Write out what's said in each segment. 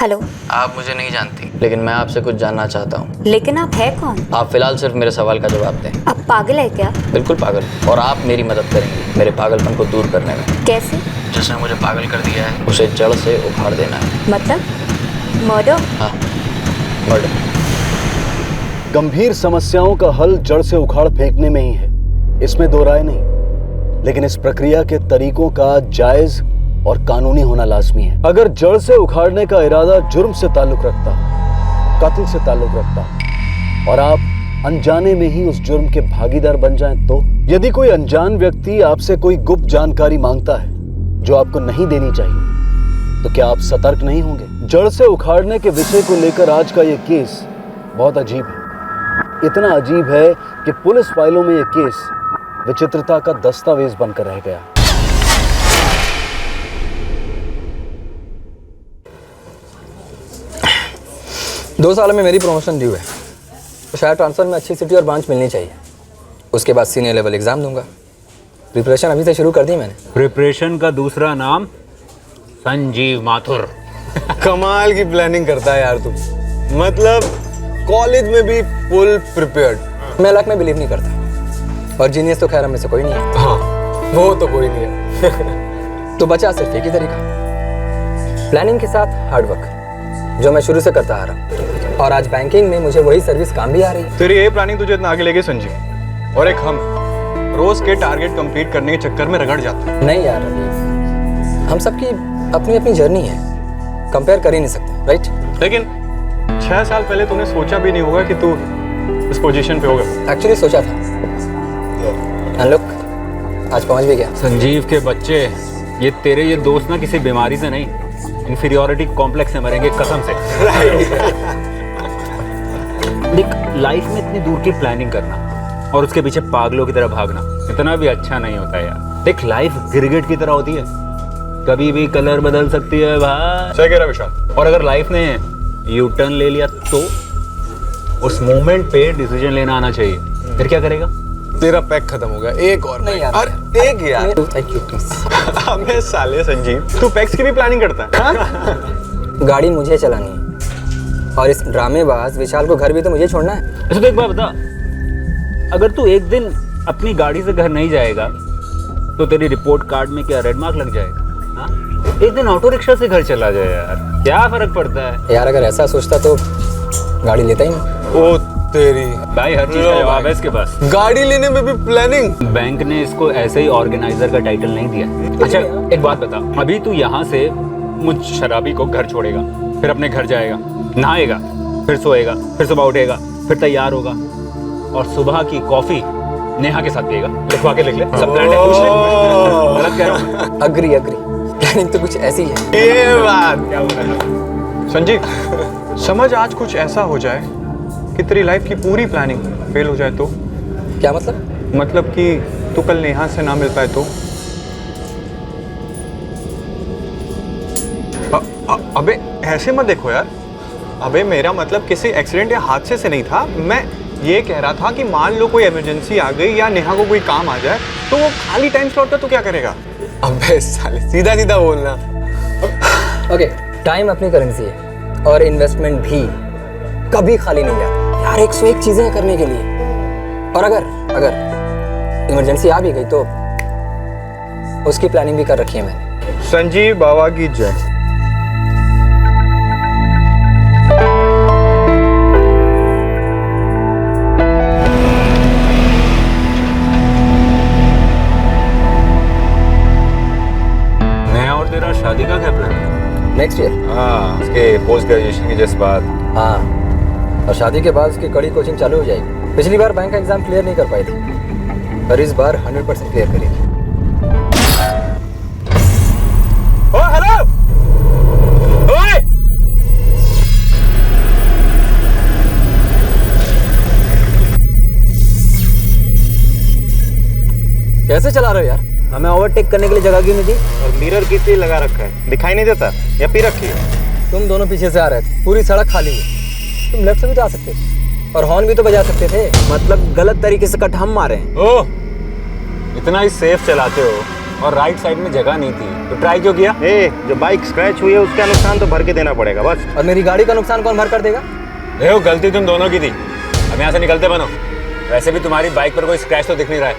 Hello. आप मुझे नहीं जानती, लेकिन मैं आपसे कुछ जानना चाहता हूँ। लेकिन आप है कौन? आप फिलहाल सिर्फ मेरे सवाल का जवाब दें। आप पागल है क्या? बिल्कुल पागल, और आप मेरी मदद करेंगी मेरे पागलपन को दूर करने में। कैसे? जिसने मुझे पागल कर दिया है उसे जड़ से उखाड़ देना है। मतलब मर्डर? हाँ, मर्डर। गंभीर समस्याओं का हल जड़ से उखाड़ फेंकने में ही है, इसमें दो राय नहीं। लेकिन इस प्रक्रिया के तरीकों का जायज और कानूनी होना लाजमी है। अगर जड़ से उखाड़ने का इरादा जुर्म से ताल्लुक रखता, कत्ल से ताल्लुक रखता और आप अनजाने में ही उस जुर्म के भागीदार बन जाएं तो? यदि कोई अनजान व्यक्ति आपसे कोई गुप्त जानकारी मांगता है जो आपको नहीं देनी चाहिए, तो क्या आप सतर्क नहीं होंगे? जड़ से उखाड़ने के विषय को लेकर आज का यह केस बहुत अजीब है। इतना अजीब है कि पुलिस फाइलों में यह केस विचित्रता का दस्तावेज बनकर रह गया। दो साल में मेरी प्रमोशन ड्यू है, तो शायद ट्रांसफर में अच्छी सिटी और ब्रांच मिलनी चाहिए। उसके बाद सीनियर लेवल एग्जाम दूंगा। प्रिपरेशन अभी से शुरू कर दी मैंने। प्रिपरेशन का दूसरा नाम संजीव माथुर। कमाल की प्लानिंग करता है यार तू। मतलब कॉलेज में भी फुल प्रिपेयर्ड। मैं लक में बिलीव नहीं करता, और जीनियस तो खैर हम में से कोई नहीं है। हाँ, वो तो कोई नहीं है। तो बचा सिर्फ एक ही तरीका, प्लानिंग के साथ हार्ड वर्क, जो मैं शुरू से करता आ रहा। और आज बैंकिंग में मुझे वही सर्विस काम भी आ रही है। तेरी ये प्लानिंग तुझे इतना आगे लेके संजीव, और एक हम रोज के टारगेट कंप्लीट करने के चक्कर में रगड़ जाते हैं। नहीं यार, अभी हम सबकी अपनी अपनी जर्नी है, कंपेयर कर ही नहीं सकते, राइट? लेकिन 6 साल पहले तूने सोचा भी नहीं होगा कि तू इस पोजीशन पे होगा। एक्चुअली सोचा था, एंड लुक, आज पहुंच भी गया। संजीव के बच्चे, ये तेरे ये दोस्त ना किसी बीमारी से नहीं, इंफीरियरिटी कॉम्प्लेक्स से मरेंगे कसम से। देख, लाइफ में इतनी दूर की प्लानिंग करना और उसके पीछे पागलों की तरह भागना इतना भी अच्छा नहीं होता यार। देख, लाइफ गिरगिट की तरह होती है, कभी भी कलर बदल सकती है भाई। सही कह रहा विशाल। और अगर लाइफ ने यू टर्न ले लिया तो उस मोमेंट पे डिसीजन लेना आना चाहिए। फिर क्या करेगा? तेरा पैक खत्म हो गया, एक और नहीं यार, अरे एक यार। Thank you please. अबे साले संजीव, तू पैक्स की भी प्लानिंग करता है? हाँ? गाड़ी मुझे चलानी है, और इस ड्रामेबाज विशाल को घर भी तो मुझे छोड़ना है। अच्छा तो एक बात बता, अगर तू एक दिन अपनी गाड़ी से घर नहीं जाएगा तो तेरी रिपोर्ट कार्ड में क्या रेड मार्क लग जाएगा? हाँ? एक दिन ऑटो रिक्शा से घर चला जाए यार, क्या फर्क पड़ता है यार अगर ऐसा सोचता तो गाड़ी लेता ही नहीं। ओ तेरी भाई, हर चीज का जवाब है इसके पास। गाड़ी लेने में भी प्लानिंग। बैंक ने इसको ऐसे ही ऑर्गेनाइजर का टाइटल नहीं दिया। अच्छा एक बात बता, अभी तू यहाँ से मुझ शराबी को घर छोड़ेगा, फिर अपने घर जाएगा, नहाएगा, फिर सोएगा, फिर सुबह उठेगा, फिर तैयार होगा, और सुबह की कॉफी नेहा के साथ पिएगा। लिखवा के लिख ले, सब प्लान है, पूछ ले। गलत कह रहा हूँ? अग्री, प्लानिंग तो कुछ ऐसी है। ये बात क्या बोल रहा है संजीव? समझ आज कुछ ऐसा हो जाए कि तेरी लाइफ की पूरी प्लानिंग फेल हो जाए तो? क्या मतलब? मतलब कि तू कल नेहा से ना मिल पाए तो? अबे ऐसे मत देखो यार। अबे मेरा मतलब किसी एक्सीडेंट या हादसे से नहीं था। मैं ये कह रहा था कि मान लो कोई इमरजेंसी आ गई या नेहा को कोई काम आ जाए तो वो खाली टाइम स्लॉट का तो क्या करेगा? अबे साले, सीधा सीधा बोलना। ओके, टाइम अपनी करेंसी है, और इन्वेस्टमेंट भी कभी खाली नहीं जाती यार। 101 चीजें हैं करने के लिए, और अगर इमरजेंसी आ भी गई तो उसकी प्लानिंग भी कर रखी है मैंने। संजीव बाबा की जय। नेहा और तेरा शादी का क्या प्लान है? Next year. हाँ, उसके पोस्ट ग्रेजुएशन के जस्ट बाद। हाँ, और शादी के बाद उसकी कड़ी कोचिंग चालू हो जाएगी। पिछली बार बैंक का एग्जाम क्लियर नहीं कर पाई थी, पर इस बार 100% क्लियर करेगी। ओ हेलो, ओए, कैसे चला रहे हो यार? हमें ओवरटेक करने के लिए जगह क्यों नहीं दी? और मिरर कितनी लगा रखा है, दिखाई नहीं देता या पी रखी है? तुम दोनों पीछे से आ रहे थे, पूरी सड़क खाली है। तुम लेफ्ट से भी जा सकते थे, और हॉर्न भी तो बजा सकते थे। मतलब गलत तरीके से कट हम मारे हैं। ओह, इतना ही सेफ चलाते हो और राइट साइड में जगह नहीं थी, तो ट्राई क्यों किया? जो बाइक स्क्रैच हुई है उसका नुकसान तो भर के देना पड़ेगा बस। और मेरी गाड़ी का नुकसान कौन भर कर देगा? देखो गलती तुम दोनों की थी, अब यहाँ से निकलते बनो। वैसे भी तुम्हारी बाइक पर कोई स्क्रैच तो दिख नहीं रहा है।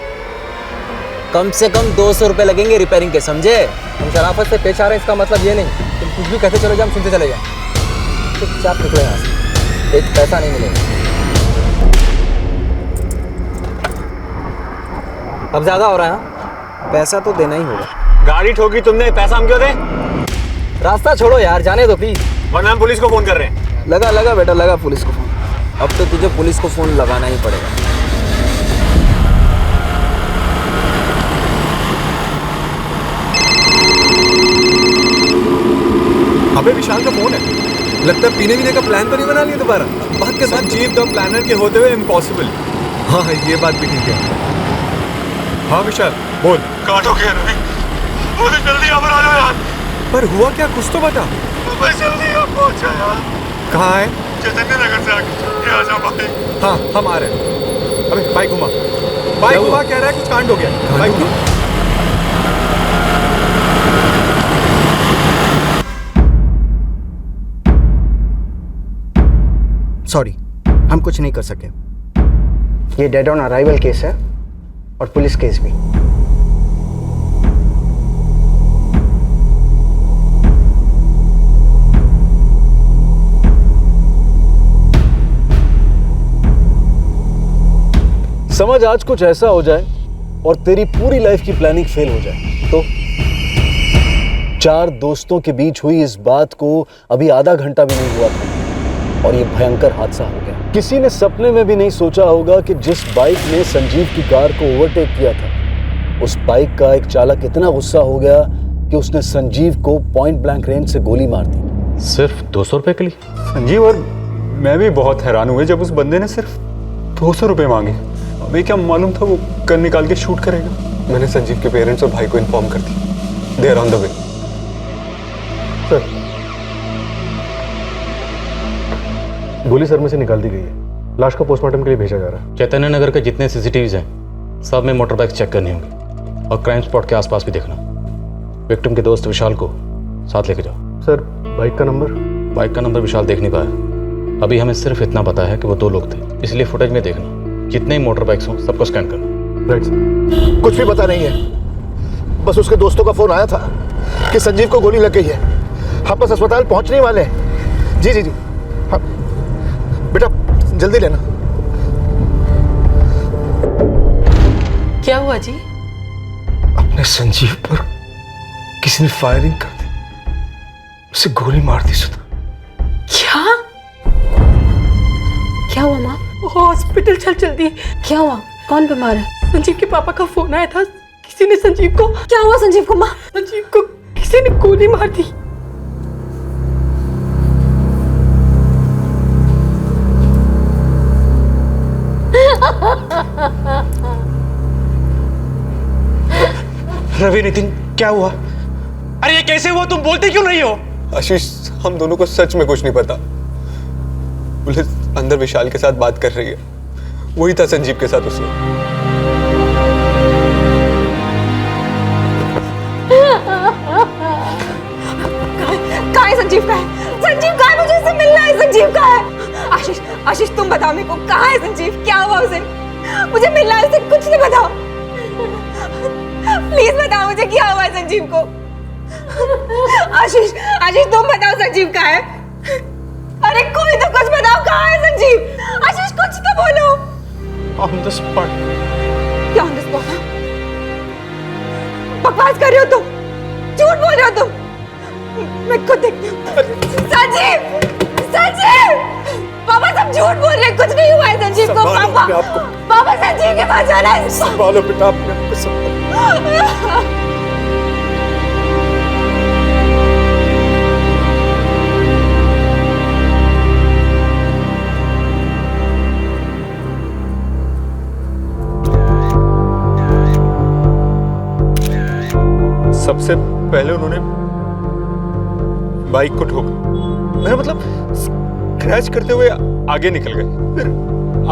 कम से कम 200 रुपए लगेंगे रिपेयरिंग के, समझे? हम शराफत से पेश आ रहे हैं, इसका मतलब ये नहीं तुम कुछ भी कहते चले जाओ, हम सुनते चले जाओ। चुपचाप निकलो यहाँ से, एक पैसा नहीं मिलेगा। अब ज्यादा हो रहा है हाँ? पैसा तो देना ही होगा। गाड़ी ठोकी तुमने, पैसा हम क्यों दें? रास्ता छोड़ो यार, जाने दो प्लीज। वरना हम पुलिस को फोन कर रहे हैं। लगा बेटा, लगा पुलिस को फोन। अब तो तुझे पुलिस को फोन लगाना ही पड़ेगा। अबे विशाल का फोन है, लगता है पीने का प्लान तो नहीं बना लिया दोबारा। बात के साथ जीव द प्लानर के होते हुए इम्पॉसिबल। हाँ ये बात भी ठीक है। हाँ विशाल बोल। काट हो गया रवि, मुझे जल्दी यहाँ पर आ जाओ यार। पर हुआ क्या, कुछ तो बता। मैं जल्दी यहाँ पहुँचा यार। कहाँ है? चैतन्य नगर से आगे आ जाओ भाई। हाँ हम आ रहे हैं। अबे बाइक घुमा, बाइक घुमा, कह रहा है कुछ कांड हो गया। बाइक घुमा। सॉरी, हम कुछ नहीं कर सके। ये डेड ऑन अराइवल केस है और पुलिस केस भी। समझ आज कुछ ऐसा हो जाए और तेरी पूरी लाइफ की प्लानिंग फेल हो जाए तो? 4 दोस्तों के बीच हुई इस बात को अभी आधा घंटा भी नहीं हुआ था और ये भयंकर हादसा हो गया। किसी ने सपने में भी नहीं सोचा होगा कि जिस बाइक ने संजीव की कार को ओवरटेक किया था, उस बाइक का एक चालक इतना गुस्सा हो गया कि उसने संजीव को पॉइंट ब्लैंक रेंज से गोली मार दी। सिर्फ 200 रुपए के लिए? संजीव और मैं भी बहुत हैरान हुए जब उस बंदे ने सिर्फ 200 रुपए मांगे। हमें क्या मालूम था वो गन निकाल के शूट करेगा। मैंने संजीव के पेरेंट्स और भाई को इन्फॉर्म कर दिया। They are on the way. Sir, गोली सर में से निकाल दी गई है। लाश को पोस्टमार्टम के लिए भेजा जा रहा है। चैतन्य नगर के जितने सीसीटीवीज हैं सब में मोटर बाइक चेक करनी होंगी और क्राइम स्पॉट के आसपास भी देखना। विक्टिम के दोस्त विशाल को साथ लेके जाओ। सर, बाइक का नंबर? बाइक का नंबर विशाल देख नहीं पाया। अभी हमें सिर्फ इतना पता है कि वो 2 लोग थे, इसलिए फुटेज में देखना। जितने ही मोटर बाइक्स हों सबको स्कैन करना। Right sir. कुछ भी पता नहीं है, बस उसके दोस्तों का फोन आया था कि संजीव को गोली लग गई है। हम बस अस्पताल पहुंचने वाले हैं। जी जी जी हाँ बेटा जल्दी लेना। क्या हुआ जी? अपने संजीव पर किसी ने फायरिंग कर दी, उसे गोली मार दी सुधा। क्या हुआ माँ? हॉस्पिटल चल जल्दी। क्या हुआ? कौन बीमार है? संजीव के पापा का फोन आया था, किसी ने संजीव को। क्या हुआ संजीव को माँ? संजीव को किसी ने गोली मार दी। रवि, नितिन, क्या हुआ? अरे ये कैसे हुआ? तुम बोलते क्यों नहीं हो? आशीष, हम दोनों को सच में कुछ नहीं पता। पुलिस अंदर विशाल के साथ बात कर रही है। वही था संजीव के साथ उसमें। कहाँ है संजीव? का है संजीव? कहाँ है? मुझे उससे मिलना है। संजीव कहाँ है? आशीष, आशीष तुम बताओ मेरे को, कहाँ है संजीव? क्या हुआ उसे? मुझे मिलना है उससे, कुछ नहीं बताओ। प्लीज बताओ मुझे क्या हुआ है संजीव को। आशीष, आशीष तुम बताओ संजीव कहाँ है? अरे कोई तो कुछ बताओ, कहाँ है संजीव? आशीष कुछ तो बोलो। On the spot. क्या ऑन द स्पॉट? बकवास कर रहे हो तुम, झूठ बोल रहे हो तुम। मैं खुद देखती हूँ। संजीव, संजीव, पापा सब झूठ बोल रहे हैं, कुछ नहीं हुआ है संजीव को। पापा, पापा संजीव के पास जाना है। संभालो बेटा अपने आप को, संभालो। सबसे पहले उन्होंने बाइक को ठोका, मेरा मतलब क्रैश करते हुए आगे निकल गए। फिर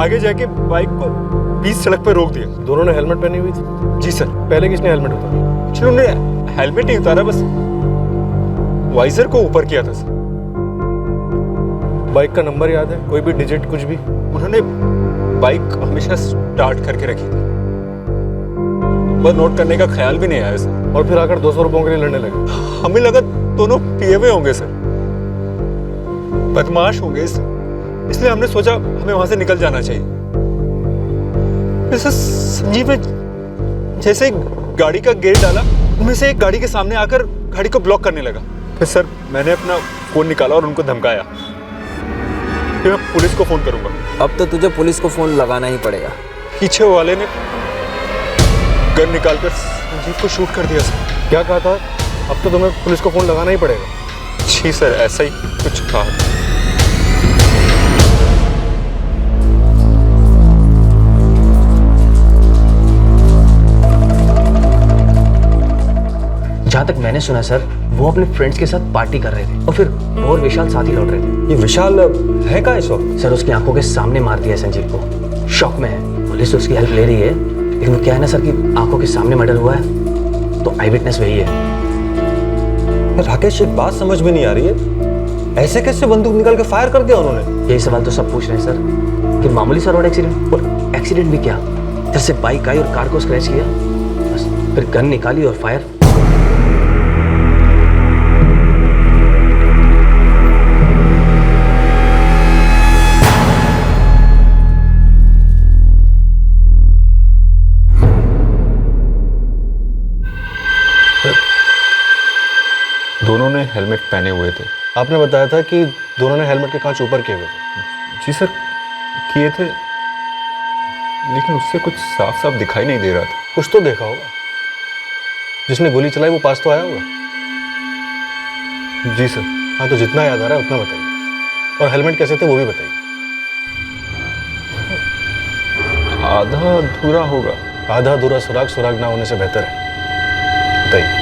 आगे जाके बाइक को बीच सड़क पर रोक दिया। दोनों ने हेलमेट पहनी हुई थी? जी सर। पहले किसने हेलमेट उतारा? एक्चुअली उन्होंने हेलमेट नहीं उतारा, बस वाइजर को ऊपर किया था सर। बाइक का नंबर याद है? कोई भी डिजिट कुछ भी? उन्होंने बाइक हमेशा स्टार्ट करके रखी थी, बस नोट करने का ख्याल भी नहीं आया सर। और फिर आकर 200 रुपयों के लिए लड़ने लगे। हमें लगा दोनों पिए हुए होंगे सर, बदमाश होंगे इसलिए हमने सोचा हमें वहां से निकल जाना चाहिए। संजीव ने जैसे ही गाड़ी का गेट डाला, उनमें से एक गाड़ी के सामने आकर गाड़ी को ब्लॉक करने लगा। फिर सर मैंने अपना फोन निकाला और उनको धमकाया, फिर मैं पुलिस को फोन करूंगा। अब तो तुझे पुलिस को फोन लगाना ही पड़ेगा। पीछे वाले ने गन निकालकर संजीव को शूट कर दिया सर। क्या कहा था? अब तो तुम्हें पुलिस को फोन लगाना ही पड़ेगा। जी सर, ऐसा ही कुछ कहा। जहाँ तक मैंने सुना सर, वो अपने फ्रेंड्स के साथ पार्टी कर रहे थे और फिर वो और विशाल साथ ही लौट रहे थे। ये विशाल है कहाँ इस वक्त? सर उसकी आंखों के सामने मार दिया संजीव को। शॉक में है। पुलिस उसकी हेल्प ले रही है, लेकिन वो क्या है ना सर कि आंखों के सामने मर्डर हुआ है तो आई विटनेस वही है। राकेश, एक बात समझ में नहीं आ रही है, ऐसे कैसे बंदूक निकाल के फायर कर दिया उन्होंने? यही सवाल तो सब पूछ रहे हैं सर कि मामूली सा रोड एक्सीडेंट, और एक्सीडेंट भी क्या, इधर से बाइक आई और कार को स्क्रैच किया, बस फिर गन निकाली और फायर। दोनों ने हेलमेट पहने हुए थे। आपने बताया था कि दोनों ने हेलमेट के कांच ऊपर किए हुए थे। जी सर, किए थे, लेकिन उससे कुछ साफ साफ दिखाई नहीं दे रहा था। कुछ तो देखा होगा। जिसने गोली चलाई वो पास तो आया होगा। जी सर। हाँ, तो जितना याद आ रहा है उतना बताइए, और हेलमेट कैसे थे वो भी बताइए। आधा अधूरा होगा। आधा अधूरा सुराग सुराग ना होने से बेहतर है। बताइए।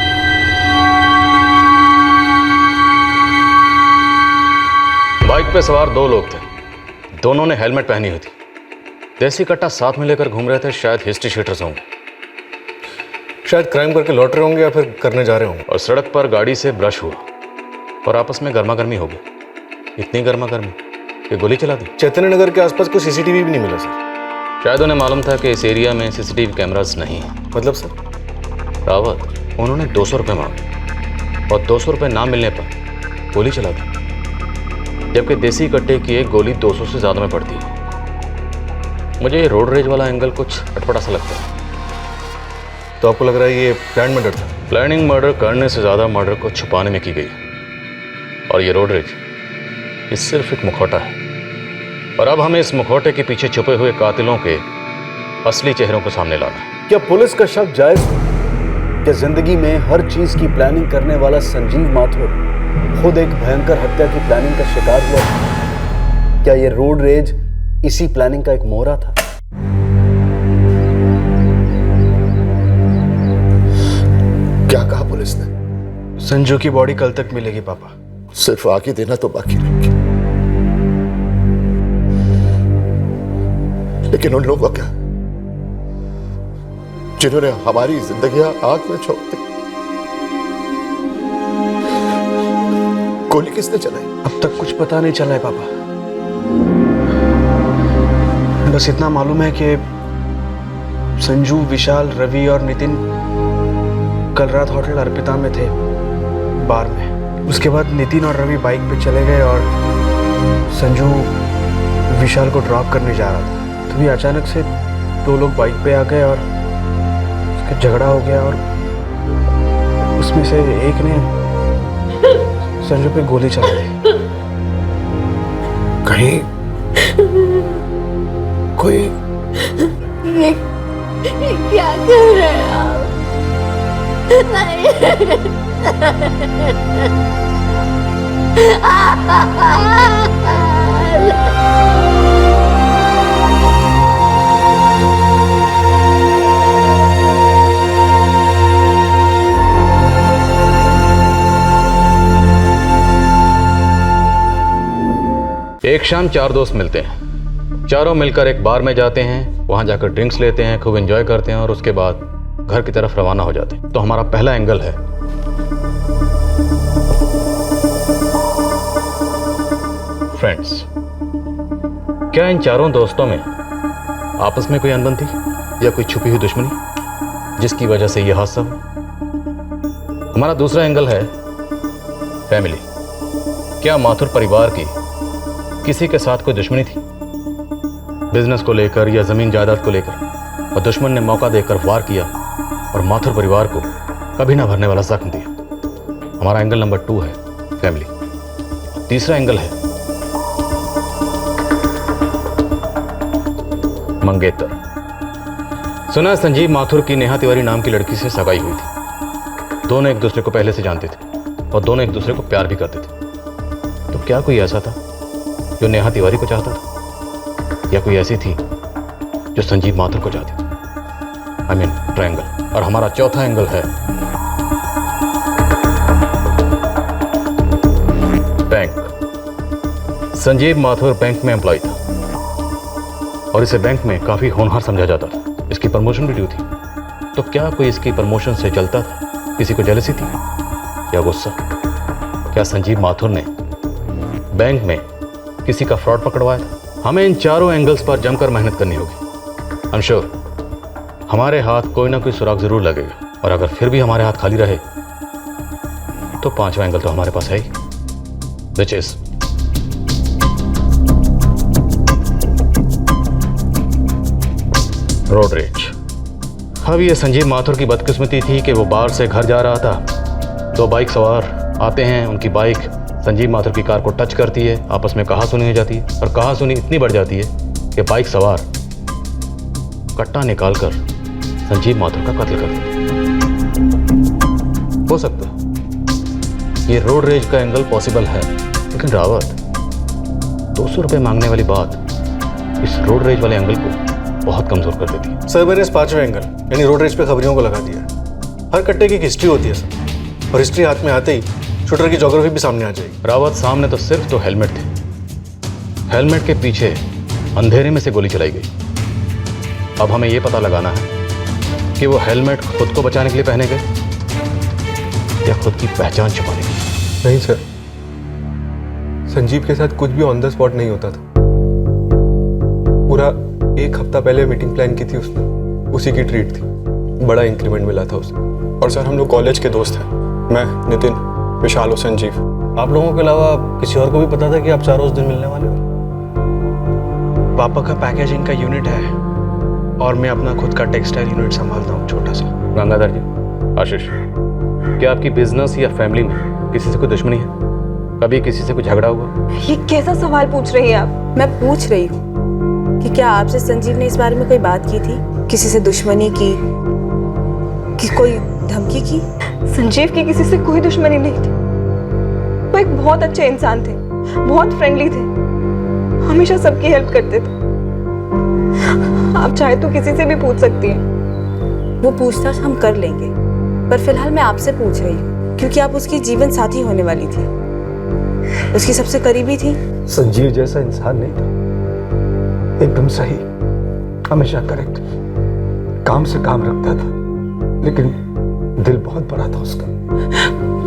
बाइक पे सवार 2 लोग थे, दोनों ने हेलमेट पहनी हुई थी। देसी कट्टा साथ में लेकर घूम रहे थे, शायद हिस्ट्री शीटर्स होंगे। शायद क्राइम करके लौट रहे होंगे या फिर करने जा रहे होंगे। और सड़क पर गाड़ी से ब्रश हुआ और आपस में गर्मा गर्मी हो गई। इतनी गर्मा गर्मी कि गोली चला दी। चैतन्य नगर के आसपास कोई सीसीटीवी भी नहीं मिला सर। शायद उन्हें मालूम था कि इस एरिया में सीसीटीवी कैमरास नहीं है। मतलब सर? रावत, उन्होंने 200 रुपये मांगे और 200 रुपये ना मिलने पर गोली चला दी, जबकि देसी कट्टे की एक गोली 200 से ज़्यादा में पड़ती है। मुझे ये रोड रेज वाला एंगल कुछ अटपटा सा लगता है। तो आपको लग रहा है ये प्लान मर्डर था? प्लानिंग मर्डर करने से ज़्यादा मर्डर को छुपाने में की गई, और ये रोड रेज ये सिर्फ एक मुखौटा है। और अब हमें इस मुखौटे के पीछे छुपे हुए कातिलों के असली चेहरों को सामने लाना है। क्या पुलिस का शक जायज है? क्या जिंदगी में हर चीज की प्लानिंग करने वाला संजीव माथुर खुद एक भयंकर हत्या की प्लानिंग का शिकार हुआ? क्या ये रोड रेज इसी प्लानिंग का एक मोहरा था? क्या कहा पुलिस ने? संजू की बॉडी कल तक मिलेगी पापा। सिर्फ आगे देना तो बाकी रह गया। लेकिन उन लोगों का क्या, जिन्होंने हमारी जिंदगियां आग में झोंक दी? गोली किसने चलाई? अब तक कुछ पता नहीं चला है पापा। बस इतना मालूम है कि संजू, विशाल, रवि और नितिन कल रात होटल अर्पिता में थे, बार में। उसके बाद नितिन और रवि बाइक पे चले गए और संजू विशाल को ड्रॉप करने जा रहा था। तभी अचानक से 2 लोग बाइक पे आ गए और उसका झगड़ा हो गया, और उसमें से एक ने संजू पे गोली चला दी। कहीं कोई ये क्या कर रहे हैं आप? एक शाम 4 दोस्त मिलते हैं। चारों मिलकर एक बार में जाते हैं, वहां जाकर ड्रिंक्स लेते हैं, खूब एंजॉय करते हैं और उसके बाद घर की तरफ रवाना हो जाते। तो हमारा पहला एंगल है फ्रेंड्स। क्या इन चारों दोस्तों में आपस में कोई अनबन थी या कोई छुपी हुई दुश्मनी जिसकी वजह से यह हादसा हुआ? हमारा दूसरा एंगल है फैमिली। क्या माथुर परिवार की किसी के साथ कोई दुश्मनी थी, बिजनेस को लेकर या जमीन जायदाद को लेकर, और दुश्मन ने मौका देकर वार किया और माथुर परिवार को कभी ना भरने वाला जख्म दिया? हमारा एंगल नंबर 2 है फैमिली। तीसरा एंगल है मंगेतर। सुना संजीव माथुर की नेहा तिवारी नाम की लड़की से सगाई हुई थी। दोनों एक दूसरे को पहले से जानते थे और दोनों एक दूसरे को प्यार भी करते थे। तो क्या कोई ऐसा था जो नेहा तिवारी को चाहता था, या कोई ऐसी थी जो संजीव माथुर को चाहती थी? I mean triangle. और हमारा चौथा एंगल है बैंक। संजीव माथुर बैंक में एम्प्लॉय था और इसे बैंक में काफी होनहार समझा जाता था। इसकी प्रमोशन भी ड्यू थी। तो क्या कोई इसकी प्रमोशन से जलता था? किसी को जेलसी थी या गुस्सा? क्या संजीव माथुर ने बैंक में किसी का फ्रॉड पकड़वाया था? हमें इन चारों एंगल्स पर जमकर मेहनत करनी होगी। आई एम श्योर हमारे हाथ कोई ना कोई सुराग जरूर लगेगा, और अगर फिर भी हमारे हाथ खाली रहे तो पांचवा एंगल तो हमारे पास है ही, व्हिच इज रोड रेज। अब ये संजीव माथुर की बदकिस्मती थी कि वो बाहर से घर जा रहा था। 2 बाइक सवार आते हैं, उनकी बाइक संजीव माथुर की कार को टच करती है, आपस में कहासुनी हो जाती है, और कहासुनी इतनी बढ़ जाती है कि बाइक सवार कट्टा निकालकर संजीव माथुर का कत्ल कर देते। हो सकता है ये रोड रेज का एंगल पॉसिबल है, लेकिन रावत 200 रुपये मांगने वाली बात इस रोड रेज वाले एंगल को बहुत कमजोर कर देती है। सर मैंने इस 5वें एंगल यानी रोड रेज पे खबरियों को लगा दिया। हर कट्टे की एक हिस्ट्री होती है सर, और हिस्ट्री हाथ में आते ही शूटर की ज्योग्राफी भी सामने आ जाएगी। रावत सामने तो सिर्फ 2 हेलमेट थे। हेलमेट के पीछे अंधेरे में से गोली चलाई गई। अब हमें यह पता लगाना है कि वो हेलमेट खुद को बचाने के लिए पहने गए या खुद की पहचान छुपाने के लिए। नहीं सर, संजीव के साथ कुछ भी ऑन द स्पॉट नहीं होता था। पूरा 1 हफ्ता पहले मीटिंग प्लान की थी उसने, उसी की ट्रीट थी। बड़ा इंक्रीमेंट मिला था उसे। और सर हम लोग कॉलेज के दोस्त हैं, मैं, नितिन, विशाल और संजीव। आप लोगों के अलावा किसी और को भी पता था कि आप चारों उस दिन मिलने वाले हो? पापा का पैकेजिंग का यूनिट है और मैं अपना खुद का टेक्सटाइल यूनिट संभालता हूँ, छोटा सा। गंगाधर जी, आशीष, क्या आपकी बिजनेस या फैमिली में किसी से कोई दुश्मनी है? कभी किसी से कोई झगड़ा हुआ? ये कैसा सवाल पूछ रही हैं आप? मैं पूछ रही हूँ कि क्या आपसे संजीव ने इस बारे में कोई बात की थी? किसी से दुश्मनी की, कि कोई धमकी की? संजीव की किसी से कोई दुश्मनी नहीं थी। वो एक बहुत अच्छे इंसान थे, बहुत फ्रेंडली थे, हमेशा सबकी हेल्प करते थे। आप चाहे तो किसी से भी पूछ सकती हैं। वो पूछताछ हम कर लेंगे, पर फिलहाल मैं आपसे पूछ रही हूँ क्योंकि आप उसकी जीवन साथी होने वाली थी, उसकी सबसे करीबी थी। संजीव जैसा इंसान नहीं था, एकदम सही, हमेशा करेक्ट, काम से काम रखता था, लेकिन दिल बहुत बड़ा था उसका।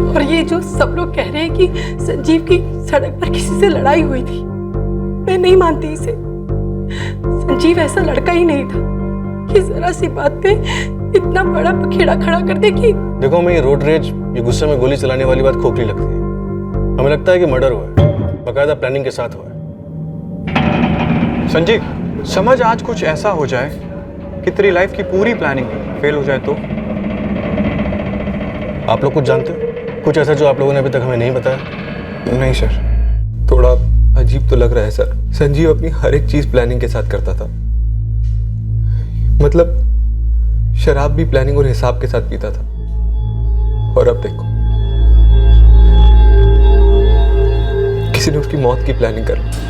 और ये जो सब लोग कह रहे हैं कि संजीव की सड़क पर किसी से लड़ाई हुई थी, मैं नहीं मानती इसे। संजीव ऐसा लड़का ही नहीं था कि जरा सी बात पे इतना बड़ा पखेड़ा खड़ा कर दे कि। देखो हमें ये रोड रेज, ये गुस्से में गोली चलाने वाली बात खोखली लगती है। हमें लगता है कि मर्डर हुआ है, बाकायदा प्लानिंग के साथ हुआ है। संजीव, समझ आज कुछ ऐसा हो जाए कि तेरी लाइफ की पूरी प्लानिंग फेल हो जाए तो? आप लोग कुछ जानते हो? कुछ ऐसा जो आप लोगों ने अभी तक हमें नहीं बताया? नहीं सर, थोड़ा अजीब तो लग रहा है सर। संजीव अपनी हर एक चीज प्लानिंग के साथ करता था। मतलब शराब भी प्लानिंग और हिसाब के साथ पीता था। और अब देखो, किसी ने उसकी मौत की प्लानिंग कर ली।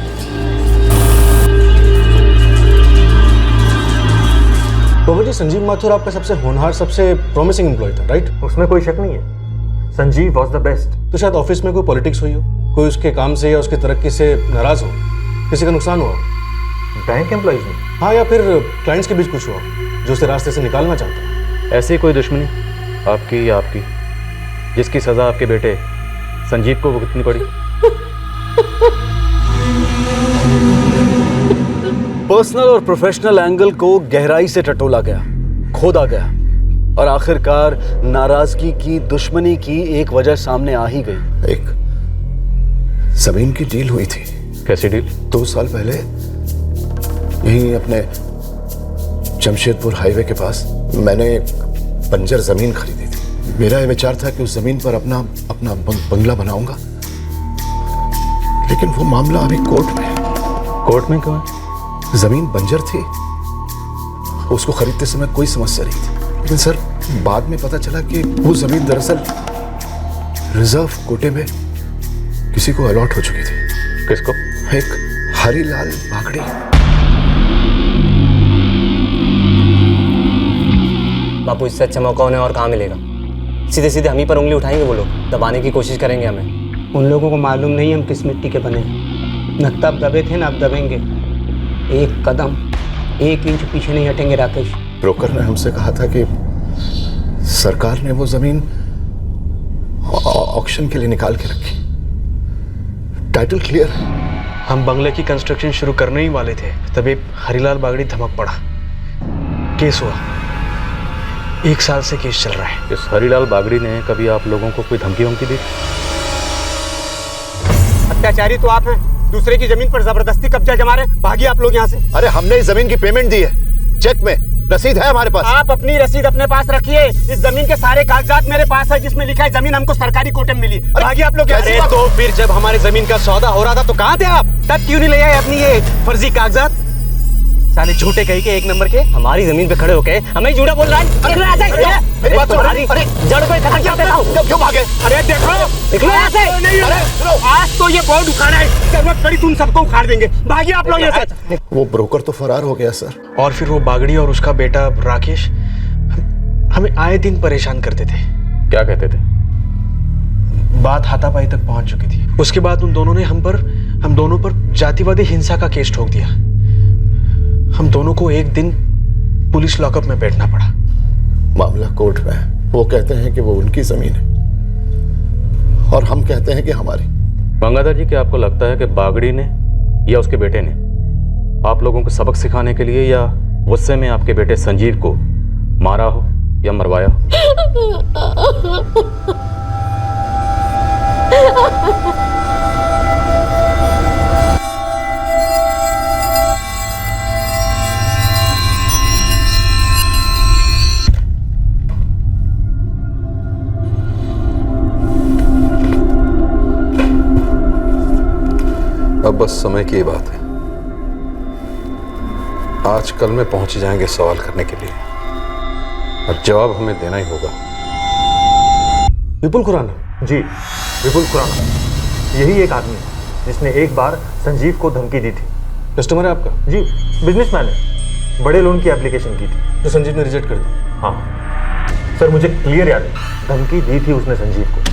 बाबा जी, संजीव माथुर आपका सबसे होनहार, सबसे प्रॉमिसिंग एम्प्लॉय था, राइट? उसमें कोई शक नहीं है, संजीव वॉज द बेस्ट। तो शायद ऑफिस में कोई पॉलिटिक्स हुई हो, कोई उसके काम से या उसकी तरक्की से नाराज हो, किसी का नुकसान हुआ? बैंक एम्प्लॉइज में? हाँ, या फिर क्लाइंट्स के बीच कुछ हुआ जो उसे रास्ते से निकालना चाहता है। ऐसी कोई दुश्मनी आपकी या आपकी जिसकी सज़ा आपके बेटे संजीव को भुगतनी पड़ी? पर्सनल और प्रोफेशनल एंगल को गहराई से टटोला गया, खोदा गया और आखिरकार नाराजगी की, दुश्मनी की एक वजह सामने आ ही गई। एक जमीन की डील हुई थी। कैसी डील? 2 साल पहले यहीं अपने जमशेदपुर हाईवे के पास मैंने एक बंजर जमीन खरीदी थी। मेरा यह विचार था कि उस जमीन पर अपना बंगला बनाऊंगा, लेकिन वो मामला अभी कोर्ट में है। कोर्ट में क्यों? जमीन बंजर थी, उसको खरीदते समय कोई समस्या नहीं थी, लेकिन सर बाद में पता चला कि वो जमीन दरअसल रिजर्व कोटे में किसी को अलॉट हो चुकी थी। किसको? एक हरीलाल बागड़ी। बापू, इससे अच्छा मौका उन्हें और कहाँ मिलेगा? सीधे सीधे हम ही पर उंगली उठाएंगे वो लोग, दबाने की कोशिश करेंगे हमें। उन लोगों को मालूम नहीं हम किस मिट्टी के बने, न तब दबे थे न अब दबेंगे। एक कदम, 1 इंच पीछे नहीं हटेंगे राकेश। ब्रोकर ने हमसे कहा था कि सरकार ने वो जमीन ऑक्शन के लिए निकाल के रखी, टाइटल क्लियर है। हम बंगले की कंस्ट्रक्शन शुरू करने ही वाले थे, तभी हरीलाल बागड़ी धमक पड़ा। केस हुआ, 1 साल से केस चल रहा है। इस हरीलाल बागड़ी ने कभी आप लोगों को कोई धमकी वमकी दी? अत्याचारी तो आप हैं, दूसरे की जमीन पर जबरदस्ती कब्जा जमा रहे। भागिए आप लोग यहाँ से। अरे हमने इस जमीन की पेमेंट दी है, चेक में रसीद है हमारे पास। आप अपनी रसीद अपने पास रखिए, इस जमीन के सारे कागजात मेरे पास है जिसमें लिखा है जमीन हमको सरकारी कोटे में मिली। भागिए आप लोग। अरे तो फिर जब हमारे जमीन का सौदा हो रहा था तो कहाँ थे आप? तब क्यों नहीं ले आए अपनी ये फर्जी कागजात? साले झूठे कही के 1 नंबर के। हमारी जमीन पे खड़े होके हमें झूठा बोल रहा है। जड़ को इकट्ठा क्या देता हूँ। क्यों भागे? अरे देखो, निकलो यहाँ से। आज तो ये बोर्ड उखाड़ा है, जरूरत पड़ी तुम सबको उखाड़ देंगे। भागिए आप लोग यहाँ से। वो ब्रोकर तो फरार हो गया सर। और फिर वो बागड़ी और उसका बेटा राकेश हमें आए दिन परेशान करते थे। क्या कहते थे? बात हाथापाई तक पहुंच चुकी थी। उसके बाद उन दोनों ने हम दोनों पर जातिवादी हिंसा का केस ठोक दिया। हम दोनों को एक दिन पुलिस लॉकअप में बैठना पड़ा। मामला कोर्ट में है। वो कहते हैं कि वो उनकी जमीन है और हम कहते हैं कि हमारी। गंगाधर जी, क्या आपको लगता है कि बागड़ी ने या उसके बेटे ने आप लोगों को सबक सिखाने के लिए या गुस्से में आपके बेटे संजीव को मारा हो या मरवाया हो? अब बस समय की बात है, आज कल में पहुंच जाएंगे सवाल करने के लिए और जवाब हमें देना ही होगा। विपुल खुराना? जी, विपुल खुराना यही एक आदमी है जिसने एक बार संजीव को धमकी दी थी। कस्टमर है आपका? जी, बिजनेसमैन है। बड़े लोन की एप्लीकेशन की थी तो संजीव ने रिजेक्ट कर दी। हाँ सर, मुझे क्लियर याद है, धमकी दी थी उसने संजीव को।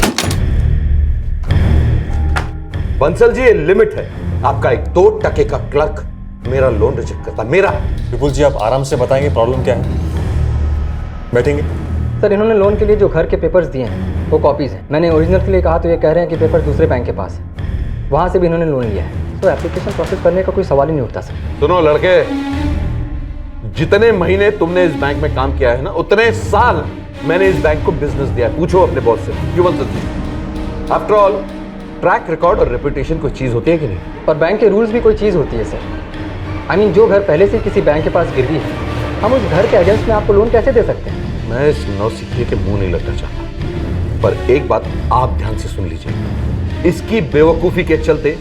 बंसल जी, ये लिमिट है। आपका एक 2 टके का क्लर्क मेरा लोन रिजेक्ट करता, मेरा। विपुल जी, आप आराम से बताएंगे प्रॉब्लम क्या है। बैठेंगे। सर, इन्होंने लोन के लिए जो घर के पेपर्स दिए हैं वो कॉपीज़ हैं। मैंने ओरिजिनल के लिए कहा तो ये कह रहे हैं कि पेपर दूसरे बैंक के पास है, वहाँ से भी इन्होंने लोन लिया है। तो एप्लीकेशन प्रोसेस करने का कोई सवाल ही नहीं उठता सर। सुनो लड़के, जितने महीने तुमने इस बैंक में काम किया है ना, उतने साल मैंने इस बैंक को बिजनेस दिया है। पूछो अपने बॉस से, क्यों Bansal ji? After all track record और रेपुटेशन कोई चीज होती है कि नहीं? और बैंक के रूल्स भी कोई चीज़ होती है सर। आई मीन, जो घर पहले से किसी बैंक के पास गिरवी है, हम उस घर के अगेंस्ट में आपको लोन कैसे दे सकते हैं? मैं इस नौसिखिए के मुंह नहीं लगना चाहता, पर एक बात आप ध्यान से सुन लीजिए। इसकी बेवकूफ़ी के चलते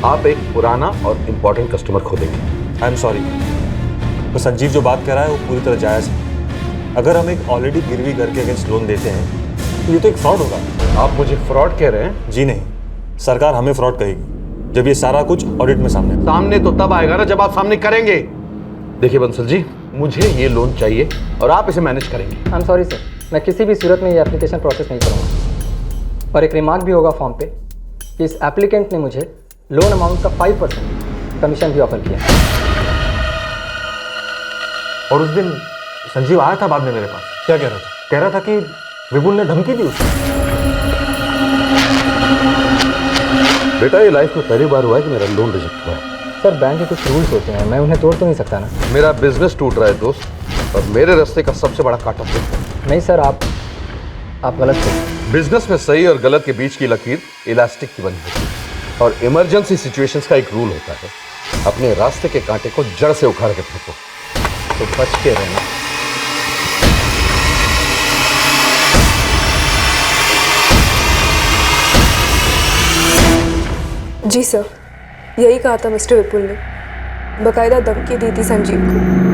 आप एक पुराना और इंपॉर्टेंट कस्टमर खो देंगे। आई एम सॉरी, तो संजीव जो बात कर रहा है वो पूरी तरह जायज़ है। अगर हम एक ऑलरेडी गिरवी घर के अगेंस्ट लोन देते हैं तो ये तो एक फ्रॉड होगा। आप मुझे फ्रॉड कह रहे हैं? जी नहीं, सरकार हमें फ्रॉड कहेगी जब ये सारा कुछ ऑडिट में सामने तो तब आएगा ना जब आप सामने करेंगे। देखिए बंसल जी, मुझे ये लोन चाहिए और आप इसे मैनेज करेंगे। आई एम सॉरी सर, मैं किसी भी सूरत में ये एप्लीकेशन प्रोसेस नहीं करूँगा। और एक रिमार्क भी होगा फॉर्म पे कि इस एप्लीकेंट ने मुझे लोन अमाउंट का 5% कमीशन भी ऑफर किया। और उस दिन संजीव आया था बाद में मेरे पास। क्या कह रहा था? कह रहा था कि विपुल ने धमकी दी उसे। बेटा ये लाइफ में पहली बार हुआ है कि मेरा लोन रिजेक्ट हुआ है। सर बैंक के कुछ रूल्स होते हैं, मैं उन्हें तोड़ तो नहीं सकता ना। मेरा बिजनेस टूट रहा है दोस्त, और मेरे रास्ते का सबसे बड़ा कांटा तुम हो। नहीं सर, आप गलत हो। बिजनेस में सही और गलत के बीच की लकीर इलास्टिक की बनी होती है, और इमरजेंसी सिचुएशंस का एक रूल होता है, अपने रास्ते के कांटे को जड़ से उखाड़ के फेंको। तो बच के रहना। जी सर, यही कहा था मिस्टर विपुल ने, बकायदा धमकी दी थी संजीव को।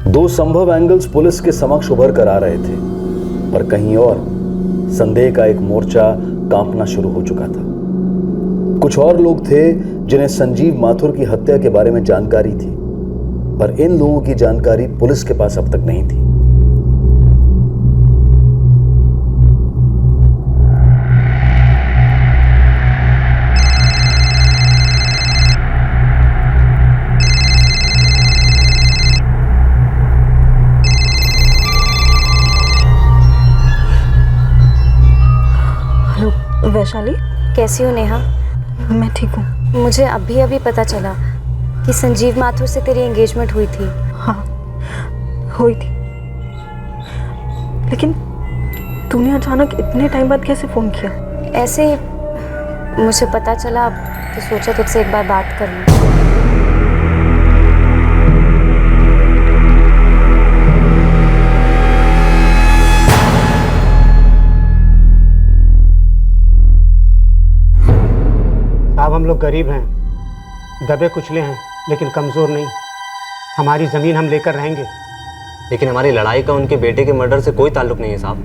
दो संभव एंगल्स पुलिस के समक्ष उभर कर आ रहे थे, पर कहीं और संदेह का एक मोर्चा कांपना शुरू हो चुका था। कुछ और लोग थे जिन्हें संजीव माथुर की हत्या के बारे में जानकारी थी, पर इन लोगों की जानकारी पुलिस के पास अब तक नहीं थी। वैशाली, कैसी हो नेहा? मैं ठीक हूँ। मुझे अभी पता चला कि संजीव माथुर से तेरी एंगेजमेंट हुई थी। हाँ, हुई थी। लेकिन तूने अचानक इतने टाइम बाद कैसे फ़ोन किया? ऐसे ही मुझे पता चला, तो सोचा तुझसे एक बार बात कर लूँ। साहब, हम लोग गरीब हैं, दबे कुचले हैं, लेकिन कमज़ोर नहीं। हमारी ज़मीन हम लेकर रहेंगे। लेकिन हमारी लड़ाई का उनके बेटे के मर्डर से कोई ताल्लुक नहीं है साहब।